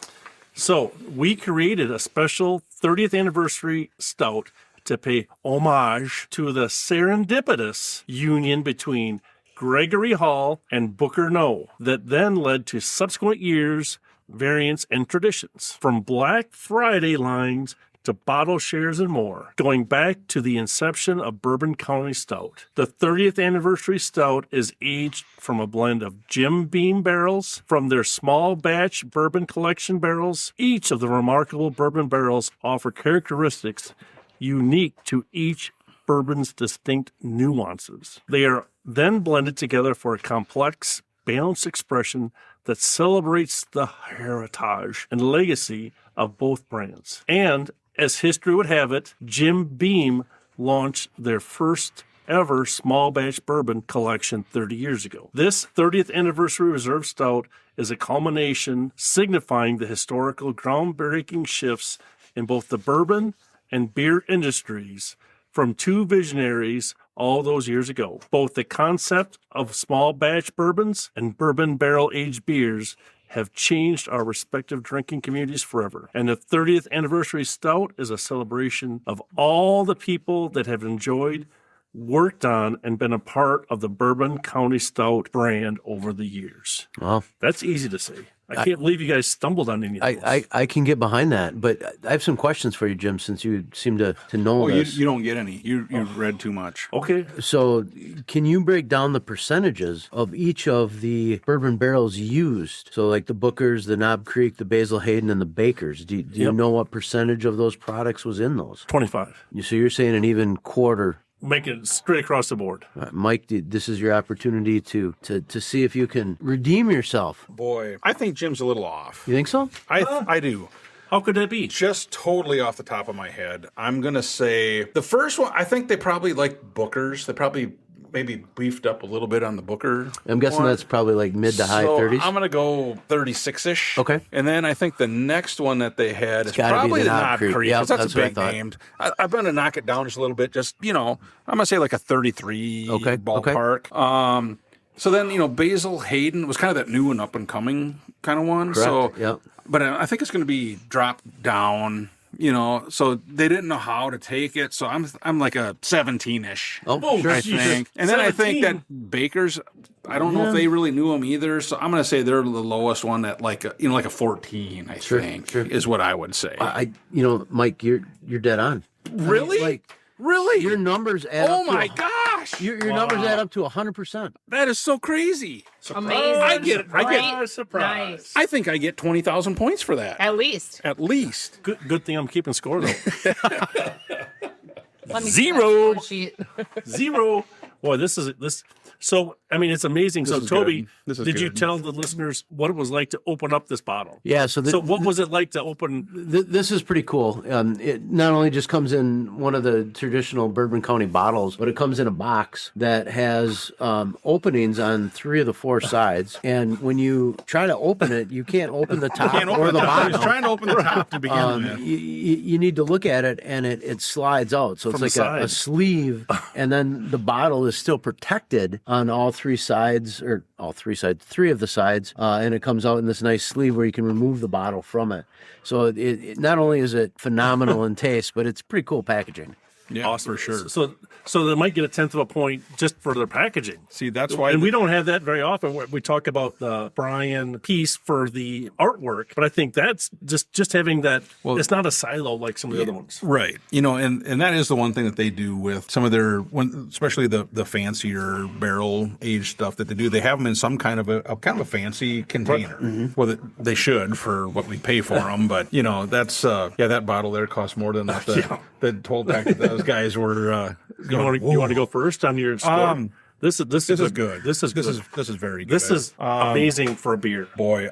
So we created a special 30th anniversary stout to pay homage to the serendipitous union between Gregory Hall and Booker No that then led to subsequent years, variants, and traditions. From Black Friday lines to bottle shares and more, going back to the inception of Bourbon County Stout. The 30th anniversary stout is aged from a blend of Jim Beam barrels from their small batch bourbon collection barrels. Each of the remarkable bourbon barrels offer characteristics unique to each bourbon's distinct nuances. They are then blended together for a complex, balanced expression that celebrates the heritage and legacy of both brands. And as history would have it, Jim Beam launched their first ever small batch bourbon collection 30 years ago. This 30th anniversary reserve stout is a culmination signifying the historical groundbreaking shifts in both the bourbon and beer industries from two visionaries all those years ago. Both the concept of small batch bourbons and bourbon barrel aged beers have changed our respective drinking communities forever. And the 30th anniversary stout is a celebration of all the people that have enjoyed, worked on, and been a part of the Bourbon County Stout brand over the years. Well, That's easy to say. I can't believe you guys stumbled on any of those. I can get behind that, but I have some questions for you, Jim, since you seem to know Oh, you this. don't get any. You've read too much. Okay. So, can you break down the percentages of each of the bourbon barrels used? So, like the Bookers, the Knob Creek, the Basil Hayden, and the Bakers. Do you Yep. know what percentage of those products was in those? 25. So, you're saying an even quarter. Make it straight across the board. Mike, this is your opportunity to see if you can redeem yourself. Boy, I think Jim's a little off. You think so? I do. How could that be? Just totally off the top of my head, I'm going to say the first one, I think they probably like Booker's. They probably maybe beefed up a little bit on the Booker. I'm guessing one. that's probably like mid to high 30s. I'm going to go 36-ish. Okay. And then I think the next one that they had is gotta be probably the the Knob Knob Creek. Creek. Yep, 'cause that's that's a what I big thought. name. I'm going to knock it down just a little bit. Just, I'm going to say like a 33 Okay, ballpark. So then, Basil Hayden was kind of that new and up and coming kind of one. Correct, So, yep. But I think it's going to be dropped down. So they didn't know how to take it. So I'm like a 17-ish. Oh, sure. I think. And then I think 17. that Baker's, I don't know if they really knew them either. So I'm going to say they're the lowest one at like a 14, I think, sure. is what I would say. Mike, you're dead on. Really? Really? Your numbers add Oh up to my gosh. Your numbers add up to 100%. That is so crazy. Amazing. I get Right? surprise. Nice. I think I get 20,000 points for that. At least. At least. Good thing I'm keeping score though. Let me Zero. see that spreadsheet. 0. Boy, this. So, it's amazing. So, is Toby, good. This is did you good. tell the listeners what it was like to open up this bottle? Yeah, so what was it like to open? this is pretty cool. It not only just comes in one of the traditional Bourbon County bottles, but it comes in a box that has openings on 3 of the 4 sides. And when you try to open it, you can't open the top or the I was bottom. trying to open the top to begin with. You need to look at it, and it slides out. So it's From like the a side. sleeve, and then the bottle is still protected on all 3 sides, or all 3 sides, 3 of the sides, and it comes out in this nice sleeve where you can remove the bottle from it. So it not only is it phenomenal in taste, but it's pretty cool packaging. Yeah, Awesome. for sure. So they might get a 1/10 of a point just for their packaging. See, that's why. And we don't have that very often. We talk about the Brian piece for the artwork, but I think that's just having that. Well, it's not a silo like some of the other ones. Right. And that is the one thing that they do with some of their, especially the fancier barrel aged stuff that they do. They have them in some kind of a fancy container. Mm-hmm. Well, they should for what we pay for them, but that's that bottle there costs more than the 12 pack that those guys were. You want to go first on your score? This is good. This is very good. This is amazing for a beer. Boy,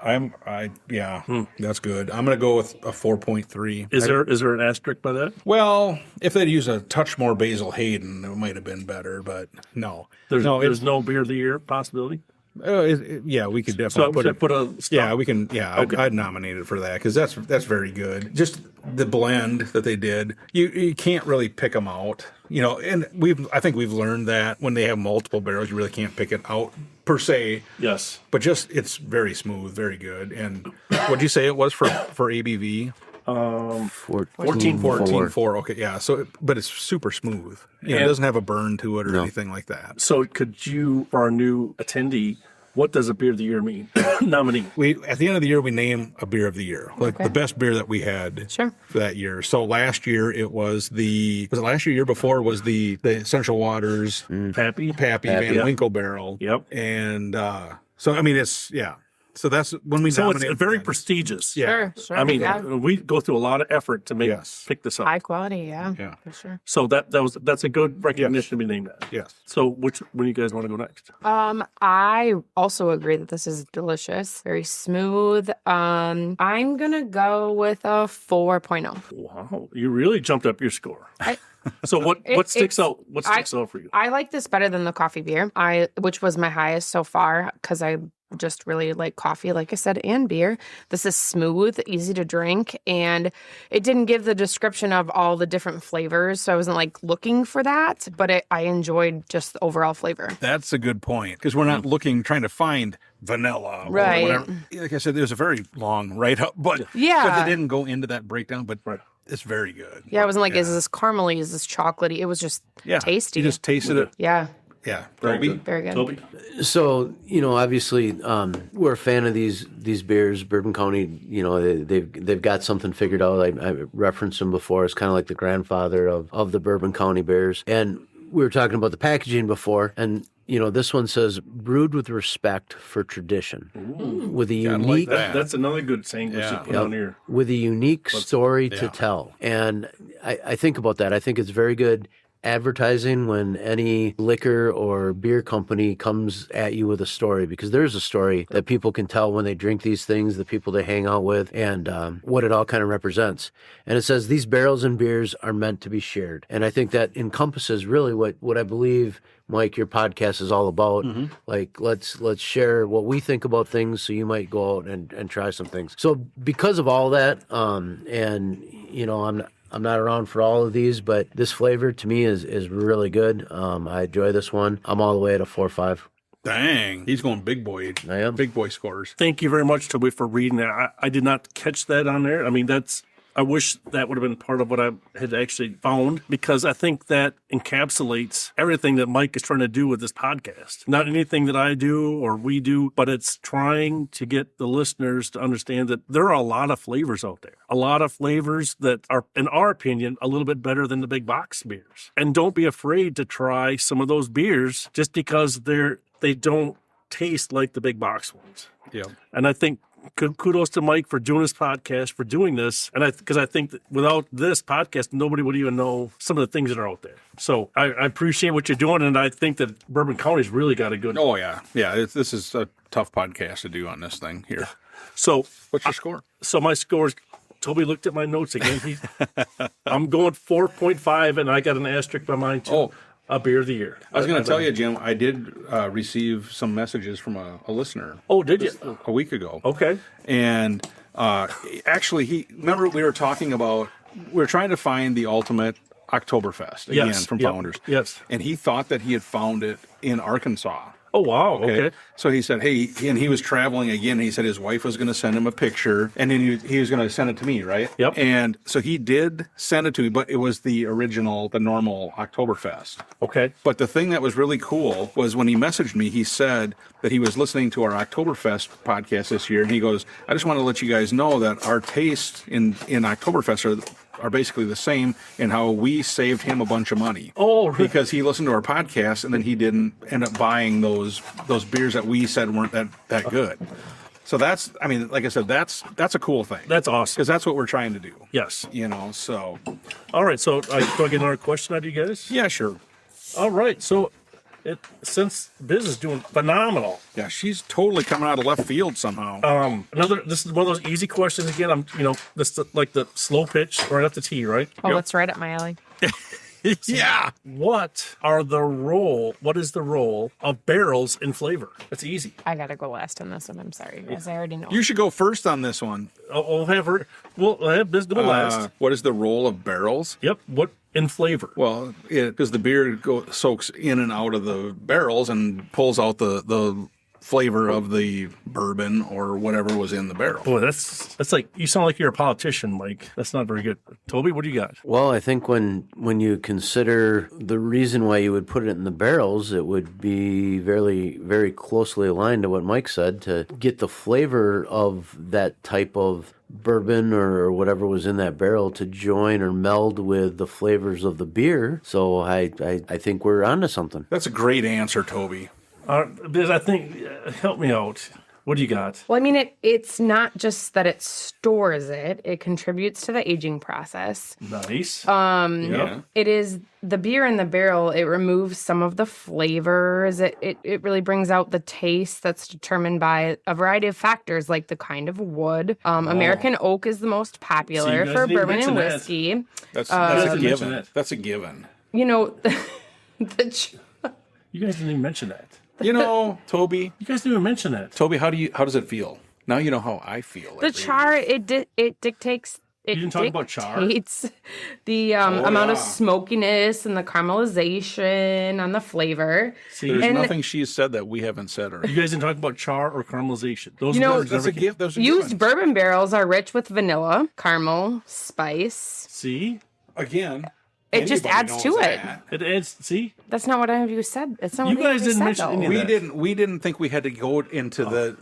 that's good. I'm going to go with a 4.3. Is there an asterisk by that? Well, if they'd use a touch more Basil Hayden, it might have been better, but no. There's no beer of the year possibility? We could definitely put a stout? Yeah, we can. Yeah, okay. I'd nominate it for that because that's very good. Just the blend that they did, you can't really pick them out. And I think we've learned that when they have multiple barrels, you really can't pick it out per se. Yes, but just it's very smooth, very good. And what'd you say it was for ABV? 14.4. Okay, yeah. So, but it's super smooth. It doesn't have a burn to it or anything like that. So, could you, for our new attendee, what does a beer of the year mean? Nominee. At the end of the year, we name a beer of the year, like the best beer that we had for that year. So last year it was last year before was the Essential Waters Pappy Van Winkle barrel. Yep. And so I mean So that's when we nominate. It's very prestigious. Yeah. Sure. I mean, we go through a lot of effort to pick this up. High quality, for sure. So that's a good recognition to be named that. Yes. So when do you guys want to go next? I also agree that this is delicious, very smooth. I'm gonna go with a 4.0. Wow, you really jumped up your score. So what sticks out? What sticks out for you? I like this better than the coffee beer, which was my highest so far because I just really like coffee, like I said, and beer. This is smooth, easy to drink, and it didn't give the description of all the different flavors, so I wasn't looking for that, but I enjoyed just the overall flavor. That's a good point, because we're not trying to find vanilla or whatever. Like I said, there's a very long write-up, but they didn't go into that breakdown, but it's very good. Yeah, it wasn't like, is this caramely, is this chocolatey? It was just tasty. You just tasted it. Yeah. Yeah, very good. Toby? So, obviously, we're a fan of these beers. Bourbon County, they've got something figured out. I referenced them before. It's kind of like the grandfather of the Bourbon County beers. And we were talking about the packaging before, and this one says brewed with respect for tradition. Ooh. With a unique that's another good saying we should put on here. With a unique story to tell. And I think about that. I think it's very good advertising when any liquor or beer company comes at you with a story, because there's a story that people can tell when they drink these things, the people they hang out with, and what it all kind of represents. And it says these barrels and beers are meant to be shared. And I think that encompasses really what I believe, Mike, your podcast is all about. Mm-hmm. Like, let's share what we think about things, so you might go out and try some things. So because of all that, I'm not around for all of these, but this flavor to me is really good. I enjoy this one. I'm all the way at a 4.5. Dang, he's going big boy. I am. Big boy scores. Thank you very much, Toby, for reading that. I did not catch that on there. I mean, I wish that would have been part of what I had actually found, because I think that encapsulates everything that Mike is trying to do with this podcast. Not anything that I do or we do, but it's trying to get the listeners to understand that there are a lot of flavors out there. A lot of flavors that are, in our opinion, a little bit better than the big box beers. And don't be afraid to try some of those beers just because they don't taste like the big box ones. Yeah. And I think kudos to Mike for doing this podcast, for doing this. And because I think that without this podcast, nobody would even know some of the things that are out there. So I appreciate what you're doing. And I think that Bourbon County's really got a good. Oh, yeah. Yeah. This is a tough podcast to do on this thing here. So what's your score? So my score is, Toby looked at my notes again. I'm going 4.5, and I got an asterisk by mine too. Oh. A beer of the year. I was going to tell you, Jim, I did receive some messages from a listener. Oh, did you? A week ago. Okay. And actually, remember we were talking about, we were trying to find the ultimate Oktoberfest again from Founders. Yes. And he thought that he had found it in Arkansas. Oh, wow. Okay. So he said, hey, and he was traveling again. He said his wife was going to send him a picture, and then he was going to send it to me, right? Yep. And so he did send it to me, but it was the original, the normal Oktoberfest. Okay. But the thing that was really cool was when he messaged me, he said that he was listening to our Oktoberfest podcast this year, and he goes, I just want to let you guys know that our tastes in Oktoberfest are basically the same, and how we saved him a bunch of money. Oh, really? Because he listened to our podcast, and then he didn't end up buying those beers that we said weren't that good. So that's, I mean, like I said, that's a cool thing. That's awesome. Because that's what we're trying to do. Yes. You know, so. All right. So do I get another question out of you guys? Yeah, sure. All right. So since Biz is doing phenomenal. Yeah, she's totally coming out of left field somehow. This is one of those easy questions again. This is like the slow pitch right off the tee, right? Oh, that's right up my alley. Yeah. What is the role of barrels in flavor? That's easy. I gotta go last on this one. I'm sorry, guys. I already know. You should go first on this one. We'll have Biz go last. What is the role of barrels? Yep. What in flavor? Well, because the beer soaks in and out of the barrels and pulls out the flavor of the bourbon or whatever was in the barrel. Boy, that's like, you sound like you're a politician, Mike. That's not very good. Toby, what do you got? Well, I think when you consider the reason why you would put it in the barrels, it would be very, very closely aligned to what Mike said, to get the flavor of that type of bourbon or whatever was in that barrel to join or meld with the flavors of the beer. So I think we're onto something. That's a great answer, Toby. Biz, I think, help me out. What do you got? Well, I mean, it's not just that it stores it; it contributes to the aging process. Nice. Yeah. It is the beer in the barrel. It removes some of the flavors. It really brings out the taste that's determined by a variety of factors, like the kind of wood. American oak is the most popular for bourbon and whiskey. That's a given. That's a given. You know, You guys didn't even mention that. You know, Toby. You guys didn't even mention that. Toby, how does it feel? Now you know how I feel. the char it dictates. You didn't talk about char? Dictates the amount of smokiness and the caramelization on the flavor. See, There's nothing she's said that we haven't said already. you guys didn't talk about char or caramelization. Those words That's never a gift. Those are Used givens. bourbon barrels are rich with vanilla, caramel, spice. See? Again. It just anybody adds to knows it. that. It adds, see? That's not what any of you said. It's not You what any guys of you didn't said, mention though. any of that. We didn't think we had to go into the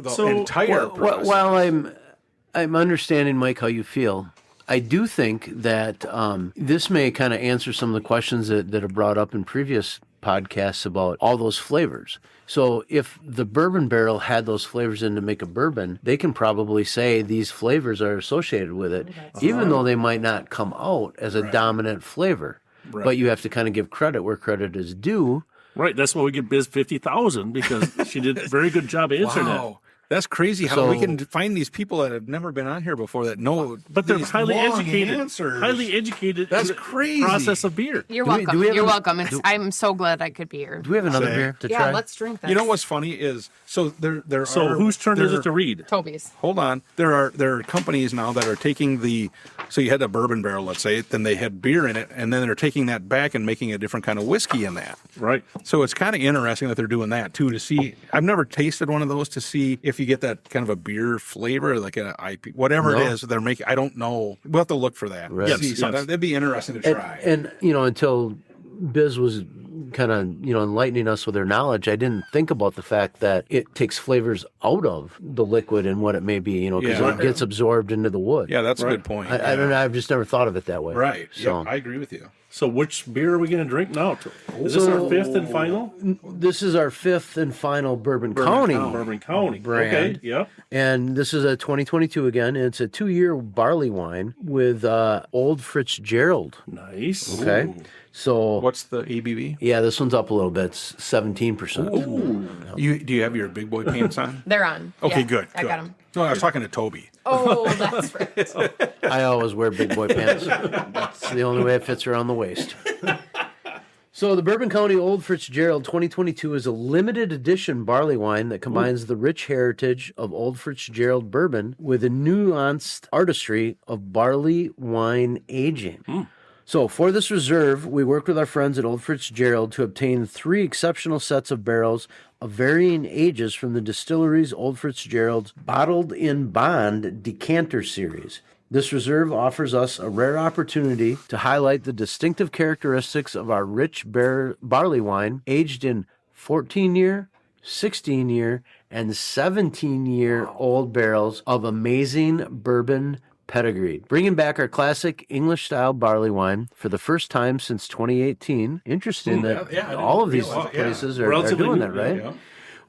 So, entire process. While I'm understanding, Mike, how you feel, I do think that this may kind of answer some of the questions that are brought up in previous podcasts about all those flavors. So if the bourbon barrel had those flavors in to make a bourbon, they can probably say these flavors are associated with it, even though they might not come out as a dominant flavor. Right. But you have to kind of give credit where credit is due. Right, that's why we give Biz 50,000, because she did a very good job answering that. Wow. That's crazy how So- we can find these people that have never been on here before that know. But they're these highly long educated. answers. Highly educated. That's in the crazy. Process of beer. You're Do we- welcome. do we have You're an- welcome. I'm so glad I could be here. Do we have another Say. beer to Yeah, try? let's drink this. You know what's funny is there So are whose turn is there- it to read? Toby's. Hold on. There are companies now that are taking so you had a bourbon barrel, let's say, then they had beer in it, and then they're taking that back and making a different kind of whiskey in that. Right. So it's kind of interesting that they're doing that too, to see. I've never tasted one of those to see if you get that kind of a beer flavor, like an IP, whatever it is they're making. I don't know. We'll have to look for that. Right. Yes, So yes. that'd be interesting to try. And until Biz was kind of enlightening us with her knowledge, I didn't think about the fact that it takes flavors out of the liquid and what it may be, because Yeah. it gets absorbed into the wood. Yeah, that's a good point. I don't know. I've just never thought of it that way. Right. So Yeah, I agree with you. So which beer are we going to drink now? Is this our fifth and final? this is our fifth and final Bourbon County. Bourbon County. Brand. Okay, yep. And this is a 2022 again. And it's a 2-year barley wine with Old Fitzgerald. Nice. Okay. Ooh. So, What's the ABV? yeah, this one's up a little bit. It's 17%. Do you have your big boy pants on? They're on. Okay, Yeah, good. I got them. No, I was talking to Toby. Oh, that's right. I always wear big boy pants. That's the only way it fits around the waist. So the Bourbon County Old Fitzgerald 2022 is a limited edition barley wine that combines the rich heritage of Old Fitzgerald bourbon with a nuanced artistry of barley wine aging. So for this reserve, we worked with our friends at Old Fitzgerald to obtain 3 exceptional sets of barrels of varying ages from the distillery's Old Fitzgerald's Bottled in Bond Decanter Series. This reserve offers us a rare opportunity to highlight the distinctive characteristics of our rich barley wine aged in 14-year, 16-year, and 17-year-old barrels of amazing bourbon pedigree. Bringing back our classic English-style barley wine for the first time since 2018. Interesting that all of these places are doing that, right? Yeah.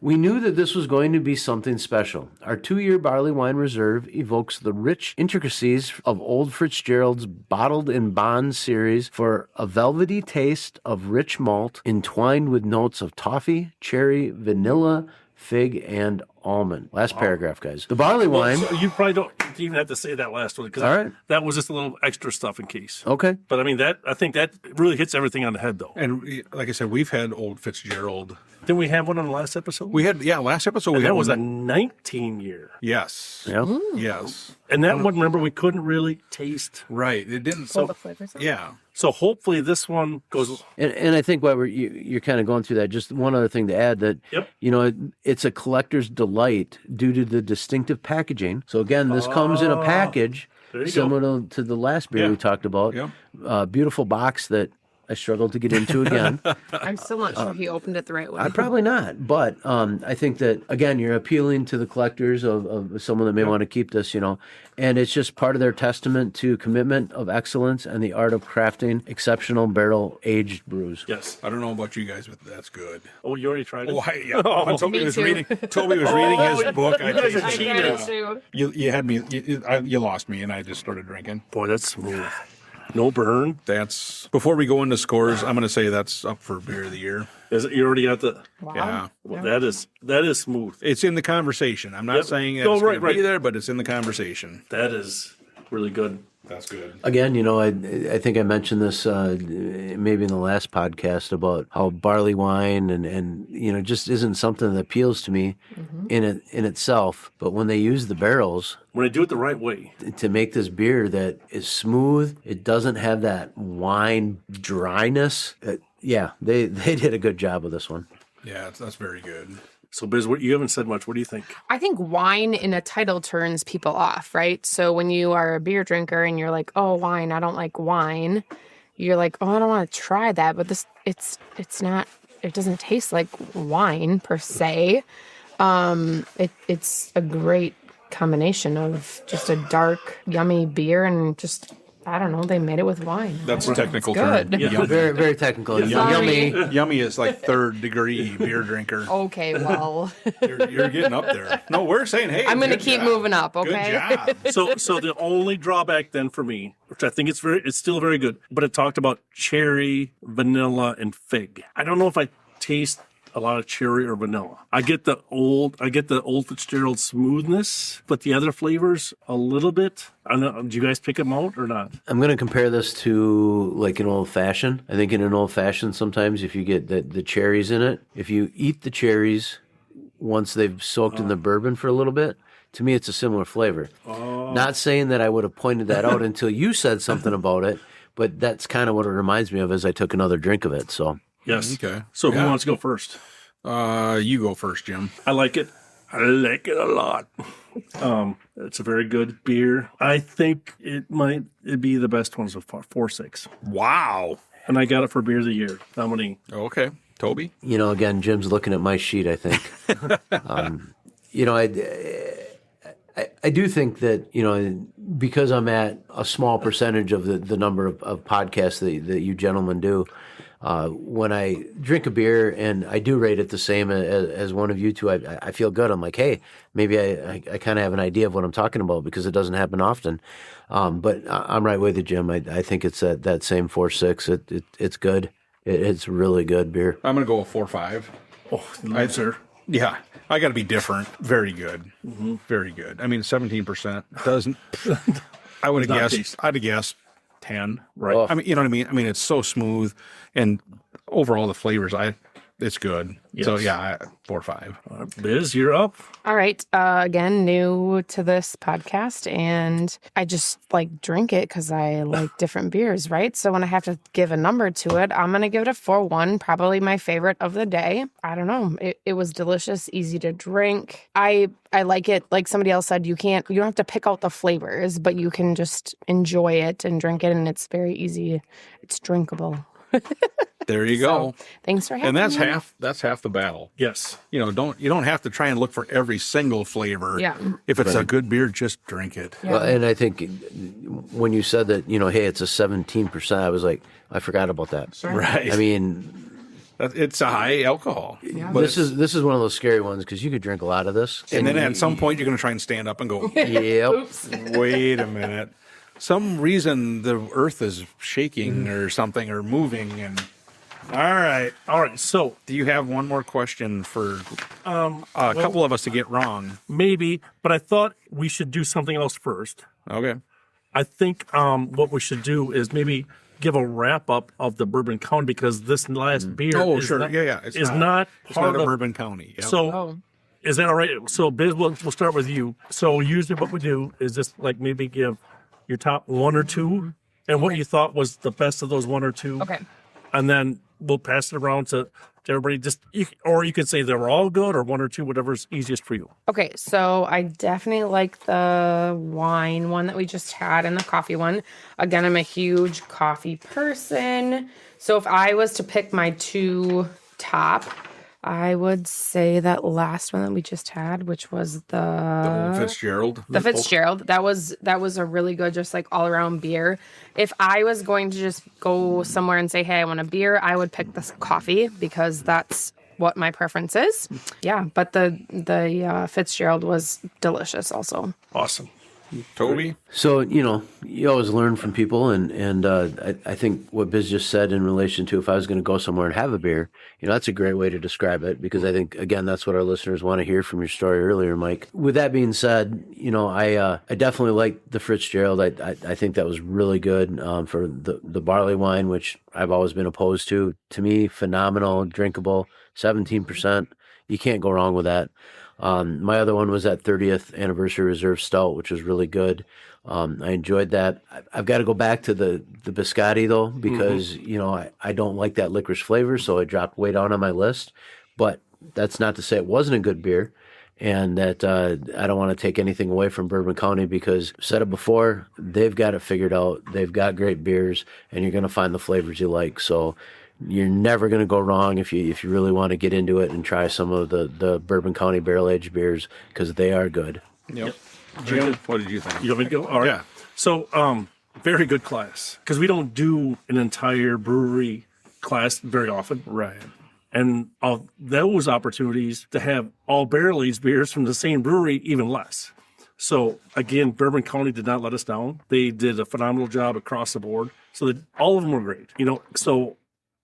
We knew that this was going to be something special. Our 2-year barley wine reserve evokes the rich intricacies of Old Fitzgerald's Bottled in Bond series for a velvety taste of rich malt entwined with notes of toffee, cherry, vanilla, fig, and almond. Last paragraph, guys. The barley wine. So you probably don't even have to say that last one because All right. that was just a little extra stuff in case. Okay. But I mean, I think that really hits everything on the head, though. And like I said, we've had Old Fitzgerald. Didn't we have one on the last episode? We had, last episode we and had that was a one. 19-year. Yes. Yeah. Yes. And that one, remember, we couldn't really taste. Right. It didn't. All the flavors. Yeah. So hopefully this one goes. And I think while you're kind of going through that, just one other thing to add that, Yep. it's a collector's delight due to the distinctive packaging. So again, this comes in a package There you similar to the last beer Yeah. we talked about. Yeah. Beautiful box that I struggled to get into again. I'm still not sure he opened it the right way. Probably not, but I think that again you're appealing to the collectors of someone that may want to keep this, and it's just part of their testament to commitment of excellence and the art of crafting exceptional barrel aged brews. Yes. I don't know about you guys, but that's good. Oh, you already tried it? When Toby Me was too. reading, his book. you guys are tasted it. cheaters. You had me. You lost me, and I just started drinking. Boy, that's smooth. No burn. That's before we go into scores. I'm going to say that's up for beer of the year. Is it, you already got the. Wow. Yeah, Well, that is smooth. it's in the conversation. I'm not Yep. saying No, it's going right. to be there, but it's in the conversation. That is really good. That's good. Again, I think I mentioned this maybe in the last podcast about how barley wine and just isn't something that appeals to me in itself. But when they use the barrels When I do it the right way. to make this beer that is smooth, it doesn't have that wine dryness. They did a good job with this one. Yeah, that's very good. So, Biz, you haven't said much. What do you think? I think wine in a title turns people off, right? So when you are a beer drinker and you're like, oh, wine, I don't like wine. You're like, oh, I don't want to try that. But it's not, it doesn't taste like wine per se. It's a great combination of just a dark, yummy beer and just, I don't know, they made it with wine. That's a technical good. term. Yeah. Yummy. Very, very technical. Sorry. Yummy. Yummy is like 3rd degree beer drinker. Okay, well, You're getting up there. No, we're saying, hey, I'm going to good keep job. moving up, okay? Good job. So the only drawback then for me, which I think it's still very good, but it talked about cherry, vanilla, and fig. I don't know if I taste a lot of cherry or vanilla. I get the old Fitzgerald smoothness, but the other flavors a little bit. I don't know. Do you guys pick them out or not? I'm going to compare this to like an old fashioned. I think in an old fashioned, sometimes if you get the cherries in it, if you eat the cherries once they've soaked in the bourbon for a little bit, to me it's a similar flavor. Not saying that I would have pointed that out until you said something about it, but that's kind of what it reminds me of as I took another drink of it. So. Yes. Okay. So who Yeah. wants to go first? You go first, Jim. I like it. I like it a lot. It's a very good beer. I think it'd be the best one so far. 4.6. Wow. And I got it for beer of the year nominee. Okay. Toby? Again, Jim's looking at my sheet, I think. I do think that, because I'm at a small percentage of the number of podcasts that you gentlemen do, when I drink a beer and I do rate it the same as one of you two, I feel good. I'm like, hey, maybe I kind of have an idea of what I'm talking about because it doesn't happen often. But I'm right with you, Jim. I think it's that same 4.6. It's good. It's really good beer. I'm going to go with 4.5. Oh, loser. Yeah. I got to be different. Very good. Very good. I mean, 17% doesn't. I would have not guessed. taste. I'd have guessed 10. Right. Oh. I mean, you know what I mean? I mean, it's so smooth, and overall the flavors. It's good. Yes. So yeah, 4 or 5. Biz, you're up. All right. Again, new to this podcast, and I just like drink it because I like different beers, right? So when I have to give a number to it, I'm gonna give it a 4-1. Probably my favorite of the day. I don't know. It was delicious, easy to drink. I like it. Like somebody else said, you don't have to pick out the flavors, but you can just enjoy it and drink it, and it's very easy. It's drinkable. There you go. Thanks for having And that's me. half the battle. Yes. You don't have to try and look for every single flavor. Yeah. If it's a good beer, just drink it. Yeah. Well, and I think when you said that, hey, it's a 17%, I was like, I forgot about that. Right. I mean, It's a high alcohol. But this is one of those scary ones because you could drink a lot of this. and then at some point you're going to try and stand up and go, Yep. wait a minute. Some reason the earth is shaking or something or moving. And all right. So Do you have one more question for a couple of us to get wrong? maybe, but I thought we should do something else first. Okay. I think what we should do is maybe give a wrap up of the Bourbon County because this last beer Oh, is sure. not, Yeah. is not It's part not a of Bourbon County. Yep. So Oh. is that all right? So Biz, we'll start with you. So usually what we do is just like maybe give your top 1 or 2 and what you thought was the best of those 1 or 2. Okay. And then we'll pass it around to everybody. Or you could say they were all good or 1 or 2, whatever's easiest for you. Okay, so I definitely like the wine one that we just had and the coffee one. Again, I'm a huge coffee person. So if I was to pick my 2 top, I would say that last one that we just had, which was the Old Fitzgerald. the Fitzgerald. That was a really good, just like all around beer. If I was going to just go somewhere and say, hey, I want a beer, I would pick this coffee because that's what my preference is. Yeah, but the Fitzgerald was delicious also. Awesome. Toby? So, you always learn from people, and I think what Biz just said in relation to if I was going to go somewhere and have a beer, that's a great way to describe it because I think, again, that's what our listeners want to hear from your story earlier, Mike. With that being said, I definitely like the Fitzgerald. I think that was really good for the barley wine, which I've always been opposed to. To me, phenomenal, drinkable, 17%. You can't go wrong with that. My other one was that 30th anniversary reserve stout, which was really good. I enjoyed that. I've got to go back to the Biscotti though, because, I don't like that licorice flavor. So it dropped way down on my list, but that's not to say it wasn't a good beer and that, I don't want to take anything away from Bourbon County because I've said it before, they've got it figured out. They've got great beers and you're going to find the flavors you like. So you're never going to go wrong if you really want to get into it and try some of the Bourbon County barrel-aged beers because they are good. Yep. Jim, what did you think? You want me to go? All right. Yeah. So, very good class because we don't do an entire brewery class very often. Right. And of those opportunities to have all barrel-aged beers from the same brewery, even less. So again, Bourbon County did not let us down. They did a phenomenal job across the board. So all of them were great. So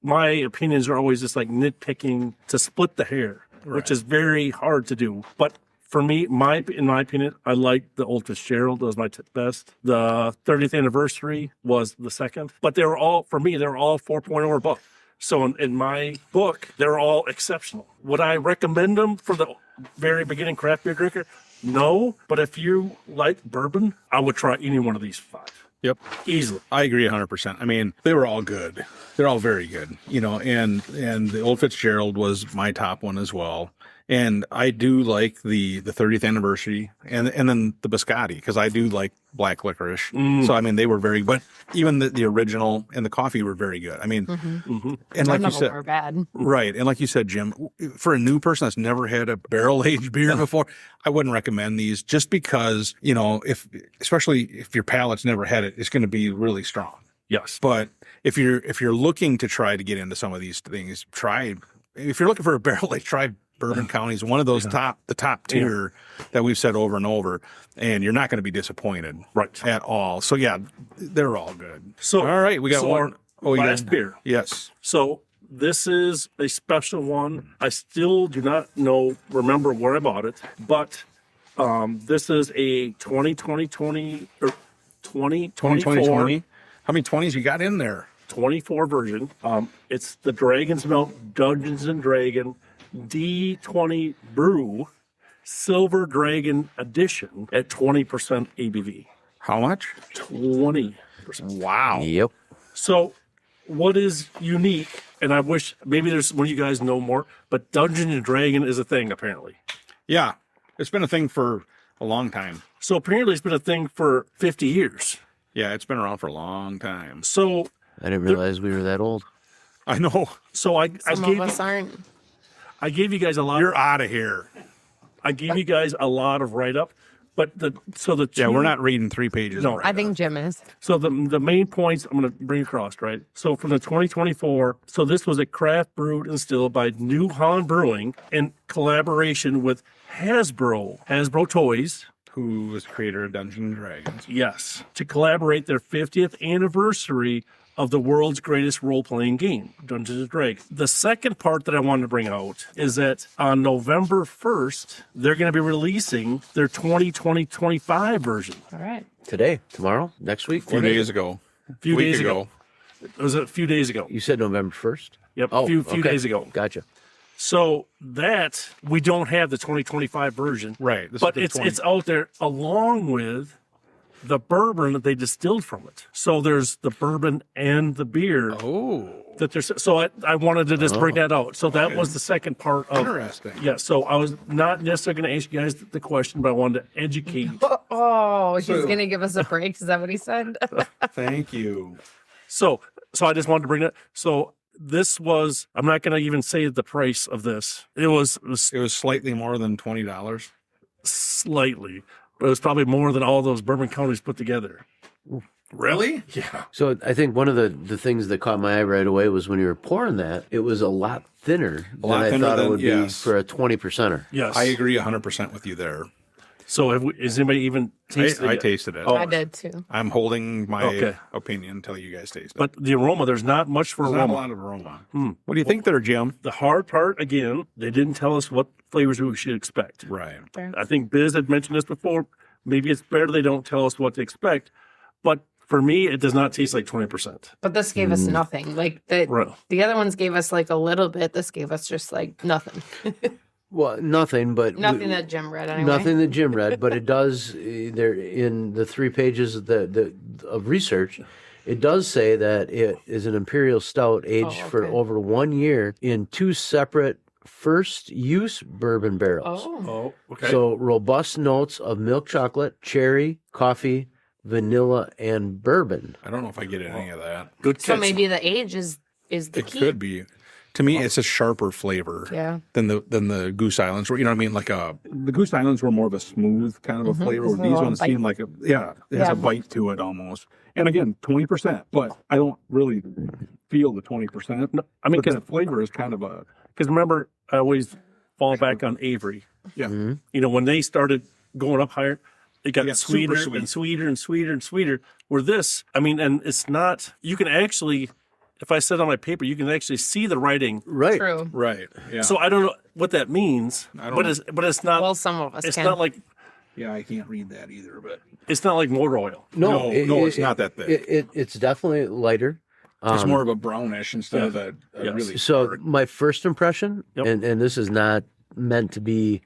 my opinions are always just like nitpicking to split the hair, which is very hard to do. But for me, in my opinion, I like the Old Fitzgerald. That was my best. The 30th anniversary was the second. But they were all 4.0 or above. So in my book, they're all exceptional. Would I recommend them for the very beginning craft beer drinker? No. But if you like bourbon, I would try any one of these 5. Yep. Easily. I agree 100%. I mean, they were all good. They're all very good, and the Old Fitzgerald was my top one as well. And I do like the 30th anniversary and then the Biscotti because I do like black licorice. So, I mean, they were very, but even the original and the coffee were very good. I mean, and like you said, were bad. right. And like you said, Jim, for a new person that's never had a barrel aged beer before, I wouldn't recommend these just because, especially if your palate's never had it, it's going to be really strong. Yes. But if you're looking to try to get into some of these things, if you're looking for a barrel aged, try Bourbon County is one of those the top tier that we've said over and over, and you're not going to be disappointed at all. So yeah, they're all good. So all right, we got one. Last beer. Yes. So this is a special one. I still do not remember where I bought it, but this is a 2020 or 2024. 2020. How many 20s you got in there? 24 version. It's the Dragon's Milk Dungeons and Dragon D20 Brew Silver Dragon Edition at 20% ABV. How much? 20%. Wow. Yep. So, what is unique, and I wish maybe there's one of you guys know more, but Dungeons and Dragon is a thing apparently. Yeah. It's been a thing for a long time. So apparently it's been a thing for 50 years. Yeah, it's been around for a long time. So I didn't realize we were that old. I know. so I Some of us aren't. gave you guys a lot. You're out of here. I gave you guys a lot of write up, but the Yeah, we're not reading 3 pages. No. of I write-up. think Jim is. So the main points I'm going to bring across, right? So from the 2024, so this was a craft brewed and distilled by New Holland Brewing in collaboration with Hasbro Toys. Who was the creator of Dungeons and Dragons? Yes, to collaborate their 50th anniversary of the world's greatest role-playing game, Dungeons & Dragons. The second part that I wanted to bring out is that on November 1st, they're going to be releasing their 2020-25 version. All right. Today, tomorrow, next week. A few days ago. A few Week days ago. It was a few days ago. You said November 1st? Yep, Oh, a few okay. days ago. Gotcha. So that we don't have the 2025 version, Right. This but is the it's out there along with the bourbon that they distilled from it. So there's the bourbon and the beer Oh, that there's. So I wanted to just bring that out. So that was the second part of. interesting. Yeah. So I was not necessarily going to ask you guys the question, but I wanted to educate. Oh, he's going to give us a break. Is that what he said? Thank you. So I just wanted to bring that. So this was. I'm not going to even say the price of this. It was It was slightly more than $20. slightly. But it was probably more than all those bourbon counties put together. Really? Yeah. So I think one of the things that caught my eye right away was when you were pouring that, it was a lot thinner than lot I thinner thought it than- would yes. be for a 20%er. Yes. I agree 100% with you there. So has anybody even tasted it I yet? tasted it. Oh. I did too. I'm holding my Okay. opinion until you guys taste it. But the aroma, there's not much for There's not a aroma. lot of aroma. What do you think there, Jim? The hard part, again, they didn't tell us what flavors we should expect. Right. I think Biz had mentioned this before. Maybe it's better they don't tell us what to expect. But for me, it does not taste like 20%. But this gave us nothing. Like Right. the other ones gave us like a little bit. This gave us just like nothing. Well, nothing, but Nothing that Jim read anyway. nothing that Jim read, but it does there in the 3 pages of of research. It does say that it is an imperial stout aged for okay. over 1 year in 2 separate first-use bourbon barrels. Oh. Oh, okay. So robust notes of milk chocolate, cherry, coffee, vanilla, and bourbon. I don't know if I get any of that. Good So catch. maybe the age is the It key. could be. To me, it's a sharper flavor Yeah. than the Goose Islands. You know what I mean? Like the Goose Islands were more of a smooth kind of a flavor. There's a These little ones bite. seem like it has a bite to it almost. And again, 20%, but I don't really feel the 20%. No, I mean, But the flavor is kind of a because remember, I always fall back on Avery. yeah. You know, when they started going up higher, it got got sweeter super sweet. and sweeter and sweeter and sweeter. Where this, I mean, and it's not, you can actually, if I said on my paper, you can actually see the writing. Right. True. Right. Yeah. So I don't know what that means, I don't but know. it's not, Well, some of us it's can. not like, yeah, I can't read that either, but it's not like motor oil. No, it's not that thick. It's definitely lighter. it's more of a brownish instead of a Yes. really So dark. my first impression, Yep. and this is not meant to be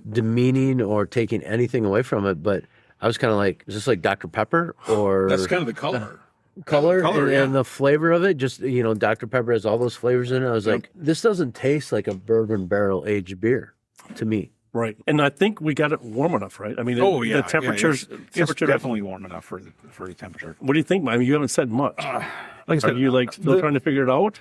demeaning or taking anything away from it, but I was kind of like, is this like Dr. Pepper or That's kind of the color. color color, and, yeah. and the flavor of it? Just, Dr. Pepper has all those flavors in it. I was like, this doesn't taste like a bourbon barrel aged beer to me. Right. And I think we got it warm enough, right? I mean, Oh yeah, the temperatures, yeah, it's temperature. definitely warm enough for the temperature. What do you think, Mike? I mean, you haven't said much. Like I Are said, you like still trying to figure it out?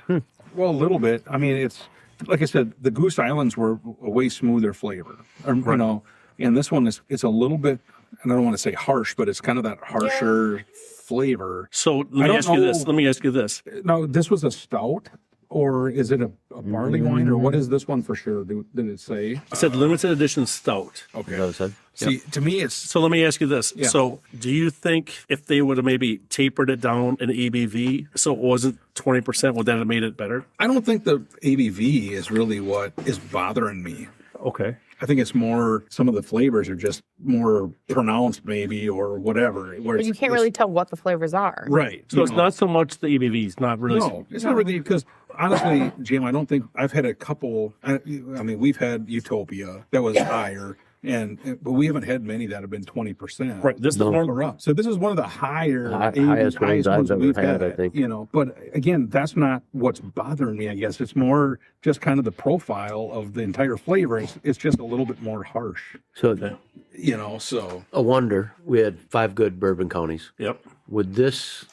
well, a little bit. I mean, it's like I said, the Goose Islands were a way smoother flavor, and this one it's a little bit. And I don't want to say harsh, but it's kind of that harsher flavor. So let I me don't ask you this. know. Let me ask you this. Now, this was a stout, or is it a barley wine, or what is this one for sure? Did it say? It said limited edition stout. Is that Okay. what it said? See, to me, it's So let me ask you this. Yeah. So do you think if they would have maybe tapered it down in ABV so it wasn't 20%, would that have made it better? I don't think the ABV is really what is bothering me. Okay. I think it's more, some of the flavors are just more pronounced maybe or whatever. But you can't really tell what the flavors are. Right. So it's not so much the ABVs, not really. No, it's not really, because honestly, Jim, I don't think I've had a couple. I mean, we've had Utopia that was higher, but we haven't had many that have been 20%. Right. This is the one. Or up. So this is one of the highest ones I've ever we've had, I think. You know, but again, that's not what's bothering me. I guess it's more just kind of the profile of the entire flavor. It's just a little bit more harsh. So You know, so I wonder, we had 5 good bourbon counties. Yep. Would this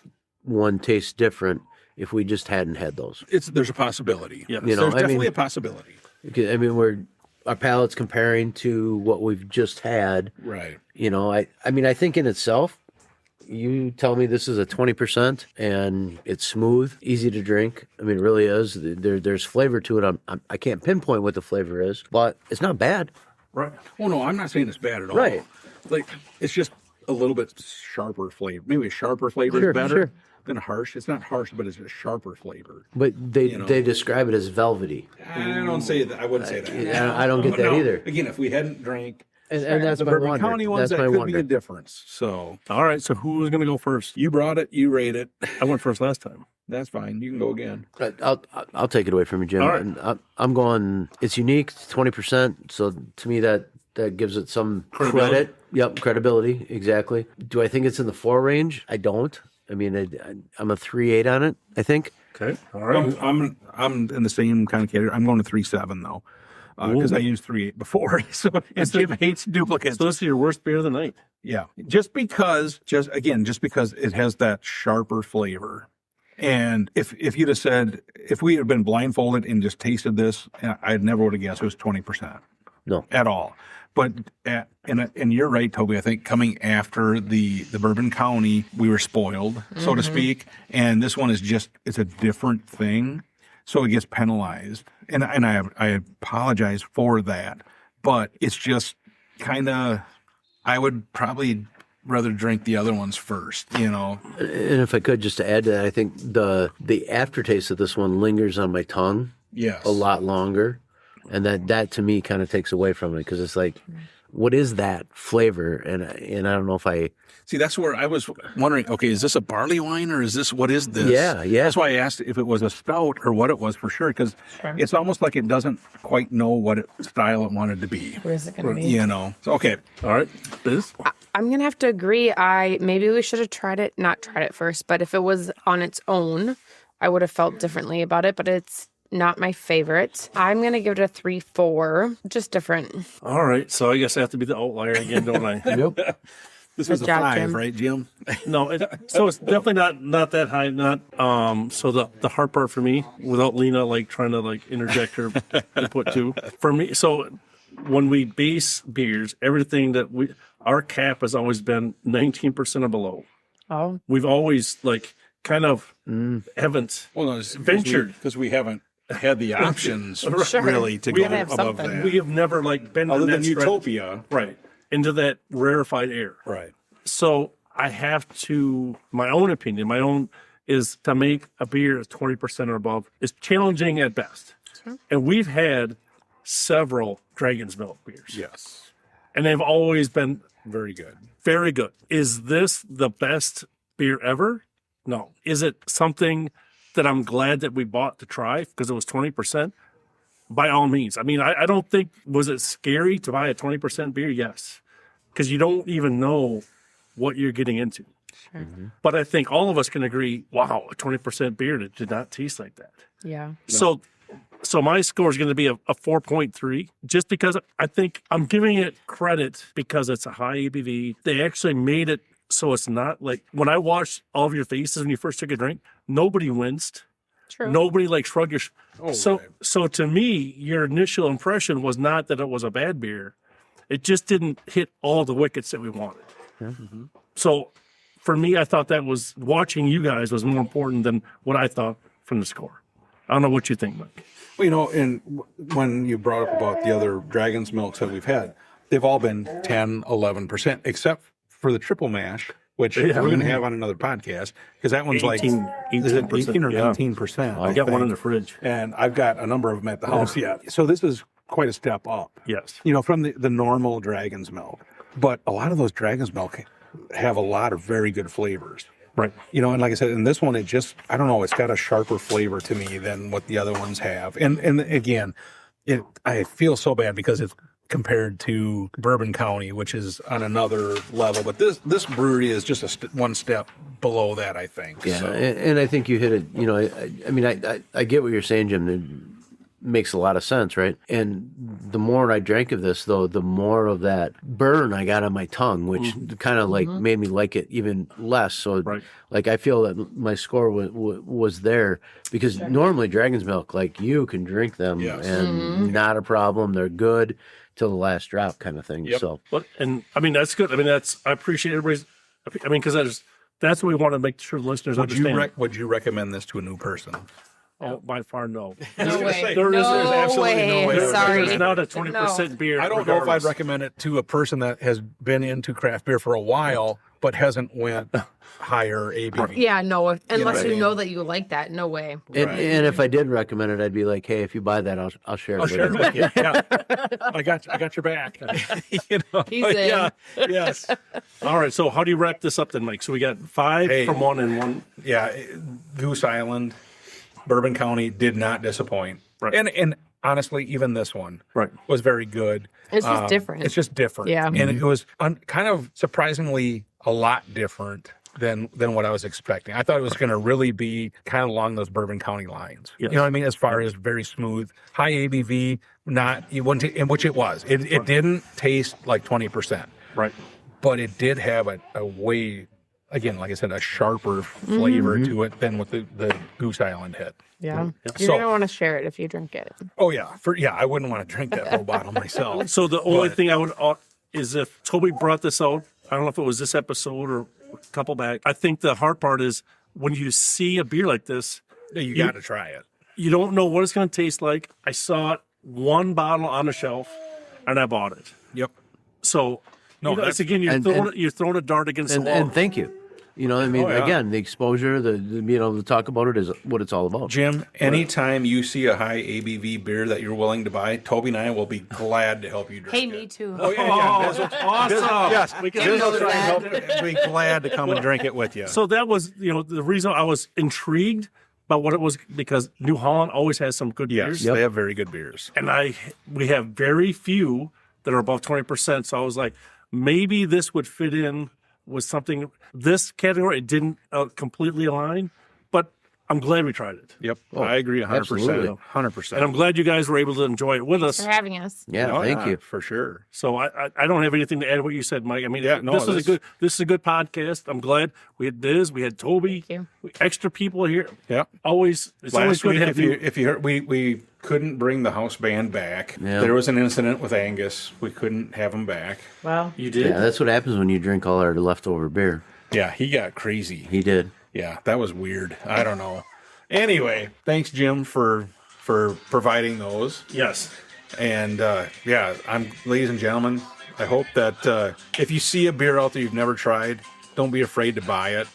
one taste different if we just hadn't had those? there's a possibility. Yes. You know, There's I definitely mean- a possibility. I mean, our palate's comparing to what we've just had. Right. You know, I mean, I think in itself, you tell me this is a 20% and it's smooth, easy to drink. I mean, it really is. There's flavor to it. I can't pinpoint what the flavor is, but it's not bad. Right. Well, no, I'm not saying it's bad at all. Right. Like, it's just a little bit sharper flavor. Maybe a sharper flavor Sure, is better sure. than harsh. It's not harsh, but it's a sharper flavor. But they You know. they describe it as velvety. I don't say that. I wouldn't say that. I don't get But that no, either. Again, if we hadn't drank And that's the my Bourbon wonder. County ones, That's that my could wonder. be a difference. So All right. So who's going to go first? you brought it. You rate it. I went first last time. That's fine. You can go again. I'll take it away from you, Jim. All right. And I'm going. It's unique. It's 20%. So to me, that gives it some Credibility. credit. Yep, credibility. Exactly. Do I think it's in the 4 range? I don't. I mean, I'm a 3.8 on it. I think. Okay. All right. I'm in the same kind of category. I'm going to 3.7 though, because I used 3.8 before. So and Jim hates duplicates. So this is your worst beer of the night. Yeah, just because it has that sharper flavor. And if you'd have said, if we had been blindfolded and just tasted this, I never would have guessed it was 20%. No. At all. But and you're right, Toby. I think coming after the Bourbon County, we were spoiled, so to speak. And this one is it's a different thing, so it gets penalized. And I apologize for that, but it's just kind of, I would probably rather drink the other ones first, you know. And if I could just to add to that, I think the aftertaste of this one lingers on my tongue Yes. a lot longer. And that to me kind of takes away from it because it's like, what is that flavor? And I don't know if I See, that's where I was wondering, okay, is this a barley wine or what is this? Yeah. That's why I asked if it was a stout or what it was for sure, because it's almost like it doesn't quite know what style it wanted to be. What is it going to be? You know. So, okay. All right. Biz? I'm going to have to agree. Maybe we should have not tried it first, but if it was on its own, I would have felt differently about it, but it's not my favorite. I'm going to give it a 3-4, just different. All right. So I guess I have to be the outlier again, don't I? Yep. This was a job, 5, Jim. right, Jim? No, so it's definitely not that high. So the hard part for me, without Lena trying to interject her input too, for me. So when we base beers, everything that our cap has always been 19% or below. Oh, We've always kind of haven't Well, no, it's ventured. because we haven't had the options Sure. really to We go gotta have above something. that. We have never been Other in than that stretch- Utopia. right, into that rarefied air. Right. So I have to, my own is to make a beer at 20% or above is challenging at best. And we've had several Dragon's Milk beers. Yes. And they've always been Very good. very good. Is this the best beer ever? No. Is it something that I'm glad that we bought to try because it was 20%? By all means. I mean, I don't think, was it scary to buy a 20% beer? Yes. Because you don't even know what you're getting into. sure. But I think all of us can agree, wow, a 20% beer that did not taste like that. Yeah. So my score is going to be a 4.3, just because I think I'm giving it credit because it's a high ABV. They actually made it so it's not when I watched all of your faces when you first took a drink, nobody winced. True. Nobody shrugged your. right. So to me, your initial impression was not that it was a bad beer. It just didn't hit all the wickets that we wanted. Mm-hmm. So for me, I thought that was watching you guys was more important than what I thought from the score. I don't know what you think, Mike. Well, and when you brought up about the other Dragon's Milks that we've had, they've all been 10, 11%, except for the triple mash, which we're going to have on another podcast, because that one's 18%, is it 18 or yeah. 19%? I got one in the fridge. And I've got a number of them at the house yet. So this is quite a step up. Yes. From the normal Dragon's Milk. But a lot of those Dragon's Milk have a lot of very good flavors. Right. And like I said, in this one, I don't know, it's got a sharper flavor to me than what the other ones have. And again, I feel so bad because it's compared to Bourbon County, which is on another level. But this brewery is just one step below that, I think. Yeah, So. and I think you hit it. I mean, I get what you're saying, Jim. It makes a lot of sense, right? And the more I drank of this, though, the more of that burn I got on my tongue, which kind of like made me like it even less. So, like, I feel that my score was there because normally Dragon's Milk, like, you can drink them and not a problem. They're good till the last drop, kind of thing. Yep. So, and I mean that's good. I mean I appreciate everybody's. I mean because that's what we want to make sure the listeners understand. Would you recommend this to a new person? Oh, by far, no. No way. There's absolutely no way. Sorry. There's not a 20% beer. I don't know if I'd recommend it to a person that has been into craft beer for a while, but hasn't went higher ABV. Yeah, no. Unless what I you mean? know that you like that, no way. and if I did recommend it, I'd be like, hey, if you buy that, I'll share it. I'll with share it you. with you. Yeah. I got your back. He's in. Yeah. Yes. All right, so how do you wrap this up then, Mike? So we got 5 from one and one. Yeah, Goose Island, Bourbon County did not disappoint. Right. And honestly, even this one Right. was very good. It's just different. It's just different. Yeah. And it was kind of surprisingly a lot different than what I was expecting. I thought it was going to really be kind of along those Bourbon County lines. Yes. You know what I mean? As far as very smooth, high ABV, you wouldn't, in which it was. It didn't taste like 20%. Right. But it did have a way, again, like I said, a sharper flavor to it than what the Goose Island had. Yeah. You're So- going to want to share it if you drink it. Oh yeah, I wouldn't want to drink that whole bottle myself. So the only thing I would is if Toby brought this out, I don't know if it was this episode or a couple back. I think the hard part is when you see a beer like this, You got to try it. you don't know what it's going to taste like. I saw it one bottle on the shelf, and I bought it. Yep. So No, it's that's- again you're throwing a dart against the wall. And thank you. You know what I mean? Oh, yeah. Again, the exposure, the being able to talk about it is what it's all about. Jim, anytime you see a high ABV beer that you're willing to buy, Toby and I will be glad to help you drink Hey, it. me too. Oh, yeah. Awesome. Yes, We can Biz will do try and that. help. Be glad to come and drink it with you. So that was, the reason I was intrigued by what it was because New Holland always has some good yes, beers, they have very good beers. and we have very few that are above 20%. So I was like, maybe this would fit in with something. This category it didn't completely align, but I'm glad we tried it, Yep, I agree 100%. absolutely. 100%. and I'm glad you guys were able to enjoy it with us. For having us. Yeah, Oh, thank yeah, you. for sure. So I don't have anything to add to what you said, Mike. I mean, Yeah, no, this is a good podcast. I'm glad we had Biz, we had Toby, Thank extra people here. Yep. It's always Last good week, to have you. if you heard, we couldn't bring the house band back. Yeah. There was an incident with Angus. We couldn't have him back. Well, You did. Yeah, that's what happens when you drink all our leftover beer. Yeah, he got crazy. He did. Yeah, that was weird. I don't know. Anyway, thanks, Jim, for providing those. Yes. And ladies and gentlemen, I hope that if you see a beer out there you've never tried, don't be afraid to buy it.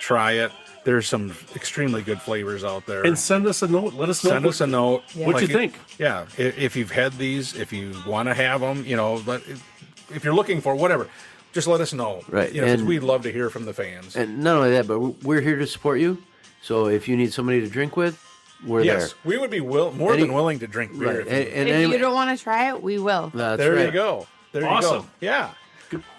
Try it. There's some extremely good flavors out there. And send us a note. Let us know. Send us a note. What you think. Yeah, if you've had these, if you want to have them, if you're looking for whatever, just let us know. Right, Because and- we'd love to hear from the fans. And not only that, but we're here to support you. So if you need somebody to drink with, we're Yes, we would be more than willing to drink there. beer. Right. if you- And if anyway, you don't want to try it, we will. that's There right. you go. There you go. Awesome. Yeah.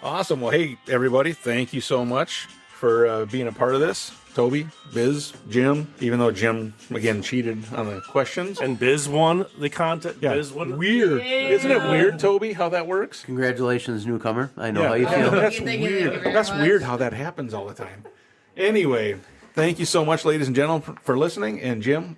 Awesome. Well, hey, everybody, thank you so much for being a part of this. Toby, Biz, Jim, even though Jim, again, cheated on the questions. And Biz won the contest. Yeah. Biz won. Weird. Isn't it weird, Toby, how that works? Congratulations, newcomer. I know how you feel. That's Thank you weird. very That's much. weird how that happens all the time. Anyway, thank you so much, ladies and gentlemen, for listening. And Jim,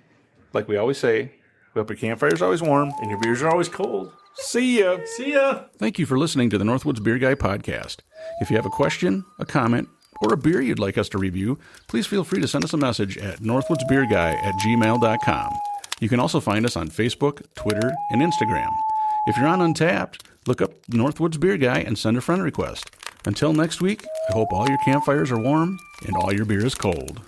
like we always say, we hope your campfire's always warm. And your beers are always cold. See ya. See ya. Thank you for listening to the Northwoods Beer Guy podcast. If you have a question, a comment, or a beer you'd like us to review, please feel free to send us a message at northwoodsbeerguy@gmail.com. You can also find us on Facebook, Twitter, and Instagram. If you're on Untappd, look up Northwoods Beer Guy and send a friend request. Until next week, I hope all your campfires are warm and all your beer is cold.